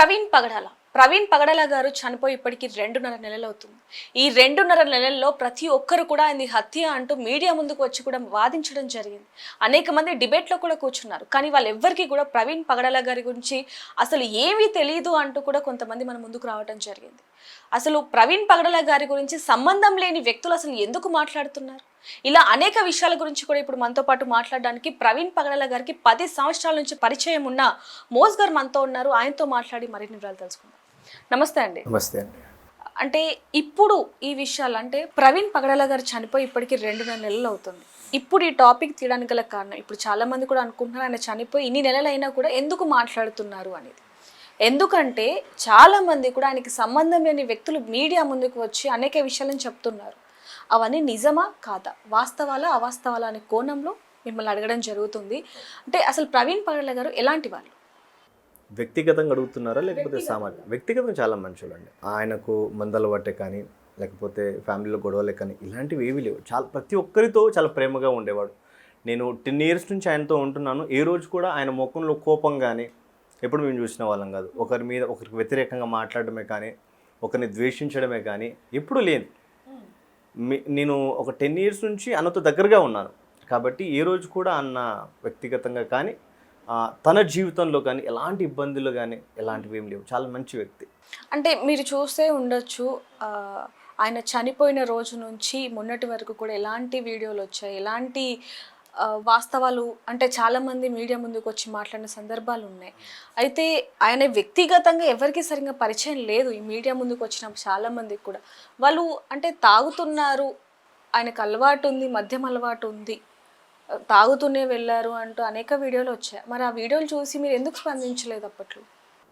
ప్రవీణ్ పగడాల గారు చనిపోయి ఇప్పటికి 2.5 నెలలు అవుతుంది. ఈ 2.5 నెలల్లో ప్రతి ఒక్కరు కూడా ఆయనది హత్య అంటూ మీడియా ముందుకు వచ్చి కూడా వాదించడం జరిగింది. అనేక మంది డిబేట్లో కూడా కూర్చున్నారు. కానీ వాళ్ళెవ్వరికీ కూడా ప్రవీణ్ పగడాల గారి గురించి అసలు ఏమీ తెలియదు అంటూ కూడా కొంతమంది మన ముందుకు రావడం జరిగింది. అసలు ప్రవీణ్ పగడాల గారి గురించి సంబంధం లేని వ్యక్తులు అసలు ఎందుకు మాట్లాడుతున్నారు? ఇలా అనేక విషయాల గురించి కూడా ఇప్పుడు మనతో పాటు మాట్లాడడానికి ప్రవీణ్ పగడాల గారికి 10 సంవత్సరాల నుంచి పరిచయం ఉన్న మోజ్ గారు మనతో ఉన్నారు. ఆయనతో మాట్లాడి మరిన్ని వివరాలు తెలుసుకుందాం. నమస్తే అండి. నమస్తే అండి. అంటే ఇప్పుడు ఈ విషయాలు అంటే ప్రవీణ్ పగడాల గారు చనిపోయి ఇప్పటికి 2.5 నెలలు అవుతుంది. ఇప్పుడు ఈ టాపిక్ తీయడానికి గల కారణం ఇప్పుడు చాలా మంది కూడా అనుకుంటున్నారు ఆయన చనిపోయి ఇన్ని నెలలైనా కూడా ఎందుకు మాట్లాడుతున్నారు అనేది. ఎందుకంటే చాలా మంది కూడా ఆయనకి సంబంధం లేని వ్యక్తులు మీడియా ముందుకు వచ్చి అనేక విషయాలను చెప్తున్నారు. అవన్నీ నిజమా కాదా, వాస్తవాలా అవాస్తవాలా అనే కోణంలో మిమ్మల్ని అడగడం జరుగుతుంది. అంటే అసలు ప్రవీణ్ పగడాల గారు ఎలాంటి వాళ్ళు? వ్యక్తిగతంగా అడుగుతున్నారా లేకపోతే సామాన్య? వ్యక్తిగతంగా చాలా మంచోళ్ళు అండి. ఆయనకు మందలు పట్టే కానీ లేకపోతే ఫ్యామిలీలో గొడవలే కానీ ఇలాంటివి ఏవీ లేవు. చాలా ప్రతి ఒక్కరితో చాలా ప్రేమగా ఉండేవాడు. నేను 10 ఇయర్స్ నుంచి ఆయనతో ఉంటున్నాను. ఏ రోజు కూడా ఆయన ముఖంలో కోపం కానీ ఎప్పుడు మేము చూసిన వాళ్ళం కాదు. ఒకరి మీద ఒకరికి వ్యతిరేకంగా మాట్లాడడమే కానీ ఒకరిని ద్వేషించడమే కానీ ఎప్పుడూ లేదు. నేను ఒక 10 ఇయర్స్ నుంచి అన్నతో దగ్గరగా ఉన్నాను కాబట్టి ఏ రోజు కూడా అన్న వ్యక్తిగతంగా కానీ తన జీవితంలో కానీ ఎలాంటి ఇబ్బందులు కానీ ఎలాంటివి ఏం లేవు. చాలా మంచి వ్యక్తి. అంటే మీరు చూస్తే ఉండొచ్చు ఆయన చనిపోయిన రోజు నుంచి మొన్నటి వరకు కూడా ఎలాంటి వీడియోలు వచ్చాయి, ఎలాంటి వాస్తవాలు అంటే చాలామంది మీడియా ముందుకు వచ్చి మాట్లాడిన సందర్భాలు ఉన్నాయి. అయితే ఆయన వ్యక్తిగతంగా ఎవరికి సరిగ్గా పరిచయం లేదు. ఈ మీడియా ముందుకు వచ్చిన చాలామందికి కూడా వాళ్ళు అంటే తాగుతున్నారు, ఆయనకు అలవాటు ఉంది, మద్యం అలవాటు ఉంది, తాగుతూనే వెళ్ళారు అంటూ అనేక వీడియోలు వచ్చాయి. మరి ఆ వీడియోలు చూసి మీరు ఎందుకు స్పందించలేదు అప్పట్లో?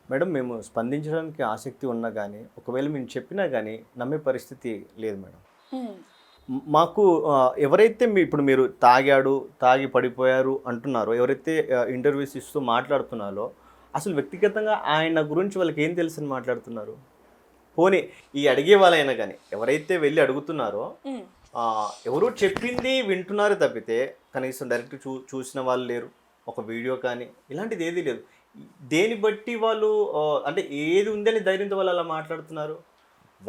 మేడం, మేము స్పందించడానికి ఆసక్తి ఉన్నా కానీ ఒకవేళ మేము చెప్పినా కానీ నమ్మే పరిస్థితి లేదు మేడం. మాకు ఎవరైతే ఇప్పుడు మీరు తాగి పడిపోయారు అంటున్నారో, ఎవరైతే ఇంటర్వ్యూస్ ఇస్తూ మాట్లాడుతున్నారో అసలు వ్యక్తిగతంగా ఆయన గురించి వాళ్ళకి ఏం తెలుసని మాట్లాడుతున్నారు? పోనీ ఈ అడిగే వాళ్ళైనా కానీ ఎవరైతే వెళ్ళి అడుగుతున్నారో ఎవరో చెప్పింది వింటున్నారో తప్పితే కనీసం డైరెక్ట్ చూసిన వాళ్ళు లేరు. ఒక వీడియో కానీ ఇలాంటిది ఏదీ లేదు. దేని బట్టి వాళ్ళు అంటే ఏది ఉందని ధైర్యంతో వాళ్ళు అలా మాట్లాడుతున్నారు?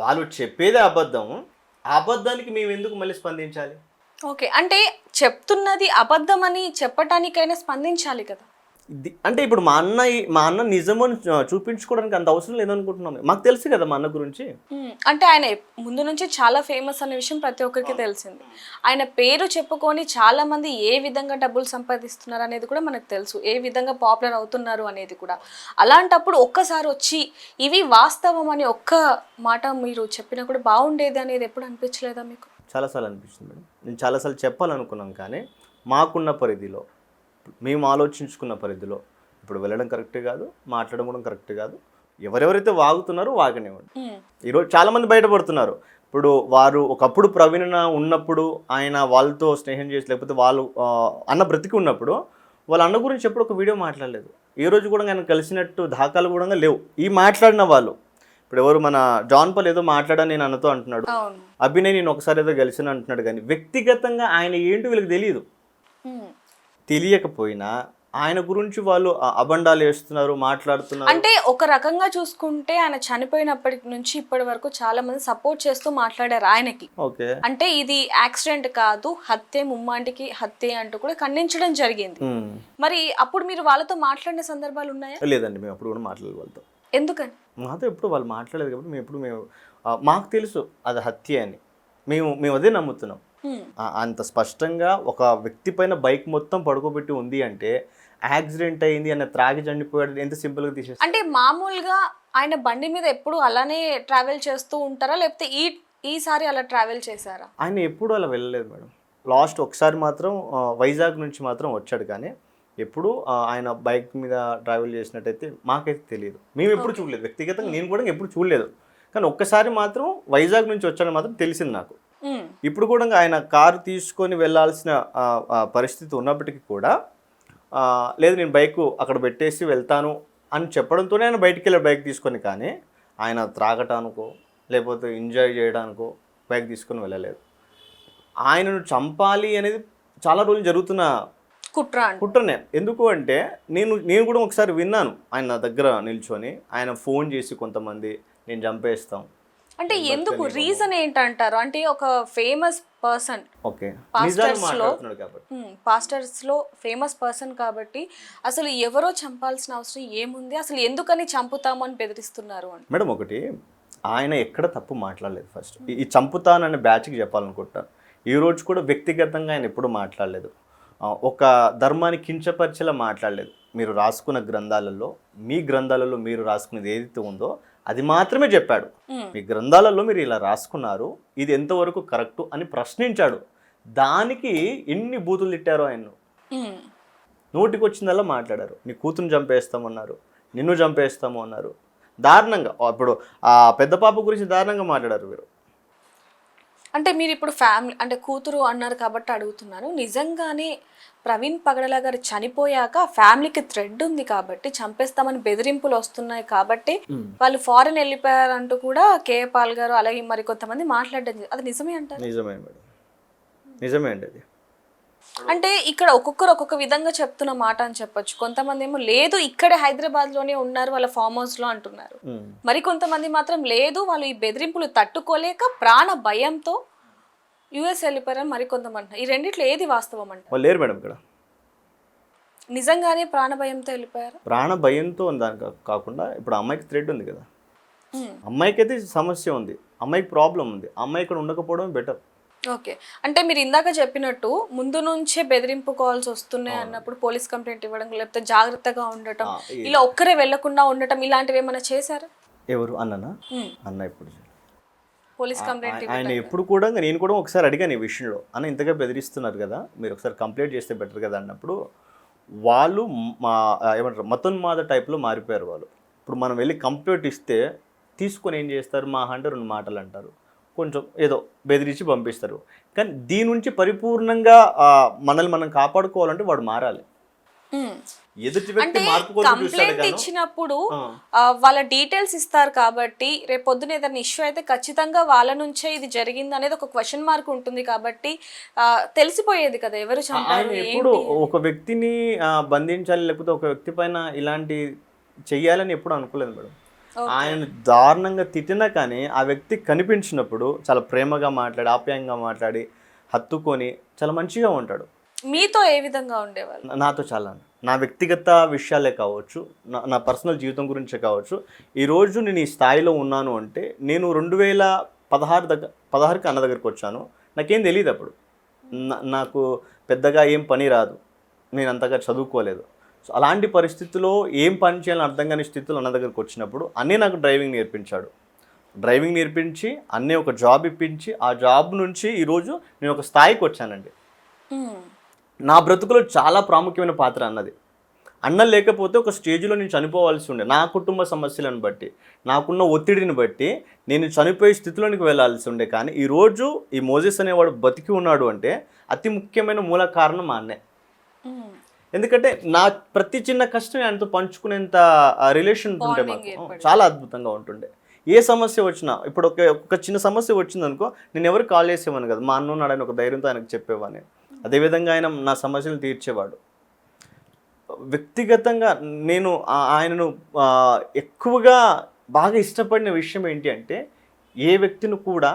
వాళ్ళు చెప్పేదే అబద్ధం. ఆ అబద్ధానికి మేము ఎందుకు మళ్ళీ స్పందించాలి? ఓకే, అంటే చెప్తున్నది అబద్ధం అని చెప్పటానికైనా స్పందించాలి కదా. అంటే ఇప్పుడు మా అన్న నిజము చూపించుకోవడానికి అంత అవసరం లేదనుకుంటున్నాం. మాకు తెలుసు కదా మా అన్న గురించి. అంటే ఆయన ముందు నుంచి చాలా ఫేమస్ అనే విషయం ప్రతి ఒక్కరికి తెలిసింది. ఆయన పేరు చెప్పుకొని చాలా మంది ఏ విధంగా డబ్బులు సంపాదిస్తున్నారు అనేది కూడా మనకు తెలుసు, ఏ విధంగా పాపులర్ అవుతున్నారు అనేది కూడా. అలాంటప్పుడు ఒక్కసారి వచ్చి ఇవి వాస్తవం అని ఒక్క మాట మీరు చెప్పినా కూడా బాగుండేది అనేది ఎప్పుడు అనిపించలేదా మీకు? చాలాసార్లు అనిపిస్తుంది మేడం. నేను చాలాసార్లు చెప్పాలనుకున్నాం కానీ మాకున్న పరిధిలో మేము ఆలోచించుకున్న పరిధిలో ఇప్పుడు వెళ్ళడం కరెక్టే కాదు, మాట్లాడడం కూడా కరెక్ట్ కాదు. ఎవరెవరైతే వాగుతున్నారో వాగనివ్వండి. ఈరోజు చాలామంది బయటపడుతున్నారు. ఇప్పుడు వారు ఒకప్పుడు ప్రవీణ ఉన్నప్పుడు ఆయన వాళ్ళతో స్నేహం చేసి లేకపోతే వాళ్ళు అన్న బ్రతికి ఉన్నప్పుడు వాళ్ళ అన్న గురించి ఎప్పుడు ఒక వీడియో మాట్లాడలేదు. ఏ రోజు కూడా ఆయన కలిసినట్టు దాఖలు కూడా లేవు. ఈ మాట్లాడిన వాళ్ళు ఇప్పుడు ఎవరు మన జాన్ పాల్ ఏదో మాట్లాడని నేను అన్నతో అంటున్నాడు, అభినయ్ నేను ఒకసారి ఏదో కలిసిన అంటున్నాడు. కానీ వ్యక్తిగతంగా ఆయన ఏంటో వీళ్ళకి తెలియదు. తెలియకపోయినా ఆయన గురించి వాళ్ళు అబండాలు వేస్తున్నారు, మాట్లాడుతున్నారు. అంటే ఒక రకంగా చూసుకుంటే ఆయన చనిపోయినప్పటి నుంచి ఇప్పటి వరకు చాలా మంది సపోర్ట్ చేస్తూ మాట్లాడారు ఆయనకి. ఓకే, అంటే ఇది యాక్సిడెంట్ కాదు, హత్య, ముమ్మాంటికి హత్య అంటూ కూడా ఖండించడం జరిగింది. మరి అప్పుడు మీరు వాళ్ళతో మాట్లాడిన సందర్భాలు ఉన్నాయా? లేదండి, మేము అప్పుడు కూడా మాట్లాడలేదు వాళ్ళతో. ఎందుకని? మాతో ఎప్పుడు వాళ్ళు మాట్లాడలేదు కాబట్టి మేము మాకు తెలుసు అది హత్య అని. మేము అదే నమ్ముతున్నాం. అంత స్పష్టంగా ఒక వ్యక్తి పైన బైక్ మొత్తం పడుకోబెట్టి ఉంది అంటే యాక్సిడెంట్ అయింది అన్న త్రాగి చనిపోయాడు ఎంత సింపుల్గా తీసేస్తారు. అంటే మామూలుగా ఆయన బండి మీద ఎప్పుడు అలానే ట్రావెల్ చేస్తూ ఉంటారా లేకపోతే ఈసారి అలా ట్రావెల్ చేశారా? ఆయన ఎప్పుడు అలా వెళ్ళలేదు మేడం. లాస్ట్ ఒకసారి మాత్రం వైజాగ్ నుంచి మాత్రం వచ్చాడు కానీ ఎప్పుడు ఆయన బైక్ మీద ట్రావెల్ చేసినట్టయితే మాకైతే తెలియదు. మేము ఎప్పుడు చూడలేదు. వ్యక్తిగతంగా నేను కూడా ఎప్పుడు చూడలేదు. కానీ ఒక్కసారి మాత్రం వైజాగ్ నుంచి వచ్చాడని మాత్రం తెలిసింది నాకు. ఇప్పుడు కూడా ఆయన కారు తీసుకొని వెళ్ళాల్సిన పరిస్థితి ఉన్నప్పటికీ కూడా లేదు నేను బైకు అక్కడ పెట్టేసి వెళ్తాను అని చెప్పడంతోనే ఆయన బయటికి వెళ్ళాడు బైక్ తీసుకొని. కానీ ఆయన త్రాగటానికో లేకపోతే ఎంజాయ్ చేయడానికో బైక్ తీసుకొని వెళ్ళలేదు. ఆయనను చంపాలి అనేది చాలా రోజులు జరుగుతున్న కుట్ర అంట. కుట్రనే. ఎందుకు అంటే నేను కూడా ఒకసారి విన్నాను ఆయన నా దగ్గర నిల్చొని ఆయన ఫోన్ చేసి కొంతమంది నేను చంపేస్తాం. అంటే ఎందుకు రీజన్ ఏంటంటారు? అంటే ఒక ఫేమస్ పర్సన్, ఓకే నిజాలు మాట్లాడుతున్నాడు కాబట్టి. పాస్టర్స్ లో ఫేమస్ పర్సన్ కాబట్టి అసలు ఎవరో చంపాల్సిన అవసరం ఏముంది, అసలు ఎందుకని చంపుతాము అని బెదిరిస్తున్నారు అని. మేడం ఒకటి ఆయన ఎక్కడ తప్పు మాట్లాడలేదు. ఫస్ట్ ఈ చంపుతాననే బ్యాచ్కి చెప్పాలనుకుంటాను. ఈ రోజు కూడా వ్యక్తిగతంగా ఆయన ఎప్పుడు మాట్లాడలేదు. ఒక ధర్మాన్ని కించపరిచేలా మాట్లాడలేదు. మీరు రాసుకున్న గ్రంథాలలో మీ గ్రంథాలలో మీరు రాసుకునేది ఏదైతే ఉందో అది మాత్రమే చెప్పాడు. మీ గ్రంథాలలో మీరు ఇలా రాసుకున్నారు, ఇది ఎంతవరకు కరెక్టు అని ప్రశ్నించాడు. దానికి ఎన్ని బూతులు తిట్టారో ఆయన. నోటికి వచ్చిందల్లా మాట్లాడారు. నీ కూతురుని చంపేస్తామన్నారు, నిన్ను చంపేస్తాము అన్నారు. దారుణంగా ఇప్పుడు ఆ పెద్ద పాప గురించి దారుణంగా మాట్లాడారు మీరు. అంటే మీరు ఇప్పుడు ఫ్యామిలీ అంటే కూతురు అన్నారు కాబట్టి అడుగుతున్నాను, నిజంగానే ప్రవీణ్ పగడల గారు చనిపోయాక ఫ్యామిలీకి థ్రెడ్ ఉంది కాబట్టి చంపేస్తామని బెదిరింపులు వస్తున్నాయి కాబట్టి వాళ్ళు ఫారెన్ వెళ్ళిపోయారంటూ కూడా కేఏ పాల్ గారు అలాగే మరి కొంతమంది మాట్లాడడం అది నిజమే అంటారు? నిజమే మేడం, నిజమే అండి అది. అంటే ఇక్కడ ఒక్కొక్కరు ఒక్కొక్క విధంగా చెప్తున్న మాట అని చెప్పొచ్చు. కొంతమంది ఏమో లేదు ఇక్కడే హైదరాబాద్ లోనే ఉన్నారు వాళ్ళ ఫామ్ హౌస్ లో అంటున్నారు. మరి కొంతమంది మాత్రం లేదు వాళ్ళు ఈ బెదిరింపులు తట్టుకోలేక ప్రాణ భయంతో యుఎస్ వెళ్ళిపోయారని మరి కొంతమంది. ఈ రెండిట్లో ఏది వాస్తవం అంటే? వాళ్ళు లేరు మేడం ఇక్కడ. నిజంగానే ప్రాణ భయంతో వెళ్ళిపోయారు. ప్రాణ భయంతో దాని కాకుండా ఇప్పుడు అమ్మాయికి థ్రెడ్ ఉంది కదా, అమ్మాయికి అయితే సమస్య ఉంది, అమ్మాయికి ప్రాబ్లం ఉంది, అమ్మాయి ఇక్కడ ఉండకపోవడం బెటర్. ఓకే, అంటే మీరు ఇందాక చెప్పినట్టు ముందు నుంచే బెదిరింపు కాల్స్ వస్తున్నాయి అన్నప్పుడు పోలీస్ కంప్లైంట్ ఇవ్వడం లేకపోతే జాగ్రత్తగా ఉండటం, ఇలా ఒక్కరే వెళ్లకుండా ఉండటం ఇలాంటివి ఏమైనా చేశారా? ఎవరు అన్ననా? అన్న ఇప్పుడు పోలీస్ కంప్లైంట్ ఆయన ఎప్పుడు కూడా నేను కూడా ఒకసారి అడిగాను ఈ విషయంలో, అన్న ఇంతగా బెదిరిస్తున్నారు కదా మీరు ఒకసారి కంప్లైంట్ చేస్తే బెటర్ కదా అన్నప్పుడు వాళ్ళు ఏమంటారు మతోన్మాద టైప్లో మారిపోయారు వాళ్ళు. ఇప్పుడు మనం వెళ్ళి కంప్లైంట్ ఇస్తే తీసుకొని ఏం చేస్తారు, మా అంటే 2 మాటలు అంటారు, కొంచెం ఏదో బెదిరించి పంపిస్తారు. కానీ దీని నుంచి పరిపూర్ణంగా మనల్ని మనం కాపాడుకోవాలంటే వాడు మారాలి. ఎదుటి వ్యక్తి మార్పు కోసం కంప్లైంట్ ఇచ్చినప్పుడు వాళ్ళ డీటెయిల్స్ ఇస్తారు కాబట్టి రేపు పొద్దున ఏదైనా ఇష్యూ అయితే ఖచ్చితంగా వాళ్ళ నుంచే ఇది జరిగింది అనేది ఒక క్వశ్చన్ మార్క్ ఉంటుంది కాబట్టి తెలిసిపోయేది కదా ఎవరు చంపారు. ఎప్పుడు ఒక వ్యక్తిని బంధించాలి లేకపోతే ఒక వ్యక్తి పైన ఇలాంటి చెయ్యాలని ఎప్పుడు అనుకోలేదు మేడం. ఆయన దారుణంగా తిట్టినా కానీ ఆ వ్యక్తి కనిపించినప్పుడు చాలా ప్రేమగా మాట్లాడి ఆప్యాయంగా మాట్లాడి హత్తుకొని చాలా మంచిగా ఉంటాడు. మీతో ఏ విధంగా ఉండేవాళ్ళు? నాతో చాలా, నా వ్యక్తిగత విషయాలే కావచ్చు, నా పర్సనల్ జీవితం గురించే కావచ్చు. ఈరోజు నేను ఈ స్థాయిలో ఉన్నాను అంటే నేను 2016కి అన్న దగ్గరికి వచ్చాను. నాకేం తెలియదు అప్పుడు, నాకు పెద్దగా ఏం పని రాదు, నేను అంతగా చదువుకోలేదు. సో అలాంటి పరిస్థితుల్లో ఏం పని చేయాలని అర్థం కాని స్థితిలో అన్న దగ్గరికి వచ్చినప్పుడు అన్నీ నాకు డ్రైవింగ్ నేర్పించాడు. డ్రైవింగ్ నేర్పించి అన్నీ ఒక జాబ్ ఇప్పించి ఆ జాబ్ నుంచి ఈరోజు నేను ఒక స్థాయికి వచ్చానండి. నా బ్రతుకులో చాలా ప్రాముఖ్యమైన పాత్ర అన్నది. అన్న లేకపోతే ఒక స్టేజ్లో నేను చనిపోవాల్సి ఉండే, నా కుటుంబ సమస్యలను బట్టి నాకున్న ఒత్తిడిని బట్టి నేను చనిపోయే స్థితిలోనికి వెళ్ళాల్సి ఉండే. కానీ ఈరోజు ఈ మోజెస్ అనేవాడు బతికి ఉన్నాడు అంటే అతి ముఖ్యమైన మూల కారణం మా అన్నే. ఎందుకంటే నా ప్రతి చిన్న కష్టం ఆయనతో పంచుకునేంత రిలేషన్ ఉంటుండే మాకు, చాలా అద్భుతంగా ఉంటుండే. ఏ సమస్య వచ్చినా ఇప్పుడు ఒక చిన్న సమస్య వచ్చిందనుకో నేను ఎవరికి కాల్ చేసేవాను కదా, మా అన్న ఉన్నాడని ఒక ధైర్యంతో ఆయనకు చెప్పేవాడిని. అదేవిధంగా ఆయన నా సమస్యలు తీర్చేవాడు. వ్యక్తిగతంగా నేను ఆయనను ఎక్కువగా బాగా ఇష్టపడిన విషయం ఏంటి అంటే ఏ వ్యక్తిని కూడా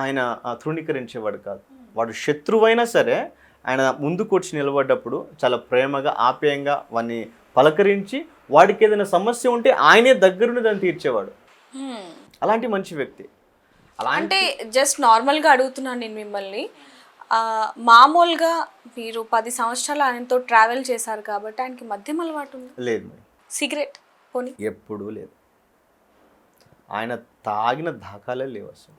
ఆయన తృణీకరించేవాడు కాదు. వాడు శత్రువైనా సరే ఆయన ముందుకు వచ్చి నిలబడ్డప్పుడు చాలా ప్రేమగా ఆప్యాయంగా వాడిని పలకరించి వాడికి ఏదైనా సమస్య ఉంటే ఆయనే దగ్గరుండి దాన్ని తీర్చేవాడు. అలాంటి మంచి వ్యక్తి. అంటే జస్ట్ నార్మల్గా అడుగుతున్నాను నేను మిమ్మల్ని, మామూలుగా మీరు 10 సంవత్సరాలు ఆయనతో ట్రావెల్ చేశారు కాబట్టి ఆయనకి మద్యం అలవాటు ఉంది? లేదు మేడం. సిగరెట్ పోనీ? ఎప్పుడూ లేదు. ఆయన తాగిన దాఖలే లేవు అసలు.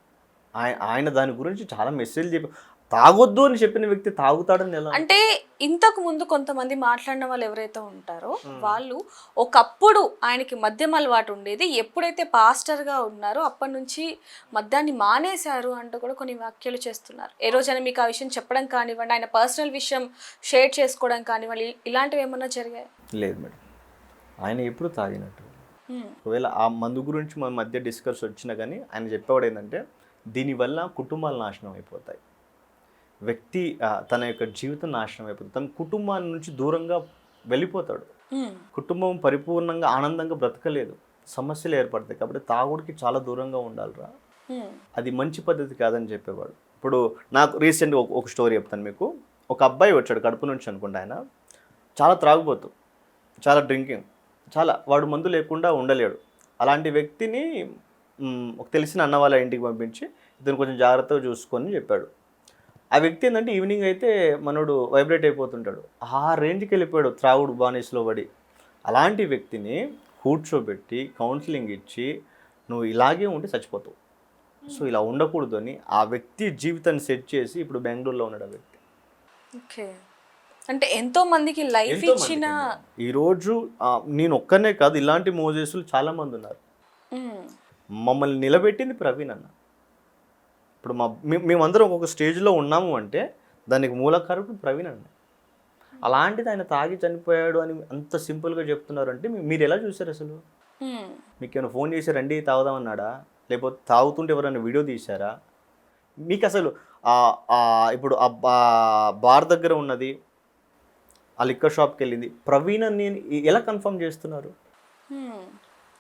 ఆయన దాని గురించి చాలా మెసేజ్ చెప్పి తాగొద్దు అని చెప్పిన వ్యక్తి తాగుతాడని ఎలా? అంటే ఇంతకు ముందు కొంతమంది మాట్లాడిన వాళ్ళు ఎవరైతే ఉంటారో వాళ్ళు ఒకప్పుడు ఆయనకి మద్యం అలవాటు ఉండేది, ఎప్పుడైతే పాస్టర్గా ఉన్నారో అప్పటి నుంచి మద్యాన్ని మానేశారు అంటూ కూడా కొన్ని వ్యాఖ్యలు చేస్తున్నారు. ఏ రోజైనా మీకు ఆ విషయం చెప్పడం కానివ్వండి, ఆయన పర్సనల్ విషయం షేర్ చేసుకోవడం కానివ్వండి, ఇలాంటివి ఏమన్నా జరిగాయి? లేదు మేడం, ఆయన ఎప్పుడు తాగినట్టు. ఒకవేళ ఆ మందు గురించి మన మధ్య డిస్కస్ వచ్చినా కానీ ఆయన చెప్పేవాడు ఏంటంటే దీనివల్ల కుటుంబాలు నాశనం అయిపోతాయి, వ్యక్తి తన యొక్క జీవితం నాశనం అయిపోతుంది, తన కుటుంబాన్ని నుంచి దూరంగా వెళ్ళిపోతాడు. కుటుంబం పరిపూర్ణంగా ఆనందంగా బ్రతకలేదు, సమస్యలు ఏర్పడతాయి. కాబట్టి తాగుడికి చాలా దూరంగా ఉండాలిరా, అది మంచి పద్ధతి కాదని చెప్పేవాడు. ఇప్పుడు నాకు రీసెంట్గా ఒక స్టోరీ చెప్తాను మీకు. ఒక అబ్బాయి వచ్చాడు కడుపు నుంచి అనుకుంటా, ఆయన చాలా త్రాగుబోతు, చాలా డ్రింకింగ్, చాలా వాడు మందు లేకుండా ఉండలేడు. అలాంటి వ్యక్తిని ఒక తెలిసిన అన్న వాళ్ళ ఇంటికి పంపించి ఇతను కొంచెం జాగ్రత్తగా చూసుకొని చెప్పాడు. ఆ వ్యక్తి ఏంటంటే ఈవినింగ్ అయితే మనోడు వైబ్రేట్ అయిపోతుంటాడు, ఆ రేంజ్కి వెళ్ళిపోయాడు త్రాగుడు బానిసలో పడి. అలాంటి వ్యక్తిని కూర్చోబెట్టి కౌన్సిలింగ్ ఇచ్చి నువ్వు ఇలాగే ఉంటే చచ్చిపోతావు, సో ఇలా ఉండకూడదు అని ఆ వ్యక్తి జీవితాన్ని సెట్ చేసి ఇప్పుడు బెంగళూరులో ఉన్నాడు ఆ వ్యక్తి. ఓకే, అంటే ఎంతో మందికి లైఫ్ ఇచ్చిన ఈరోజు నేను ఒక్కనే కాదు, ఇలాంటి మోజెస్లు చాలా మంది ఉన్నారు. మమ్మల్ని నిలబెట్టింది ప్రవీణ్ అన్న. ఇప్పుడు మేమందరం ఒక స్టేజ్లో ఉన్నాము అంటే దానికి మూలకారకుడు ప్రవీణ్ అన్న. అలాంటిది ఆయన తాగి చనిపోయాడు అని అంత సింపుల్గా చెప్తున్నారు అంటే మీరు ఎలా చూసారు అసలు? మీకు ఏమైనా ఫోన్ చేసి రండి తాగుదామన్నాడా, లేకపోతే తాగుతుంటే ఎవరైనా వీడియో తీశారా? మీకు అసలు ఇప్పుడు ఆ బార్ దగ్గర ఉన్నది, ఆ లిక్కర్ షాప్కి వెళ్ళింది ప్రవీణ్ అని ఎలా కన్ఫర్మ్ చేస్తున్నారు?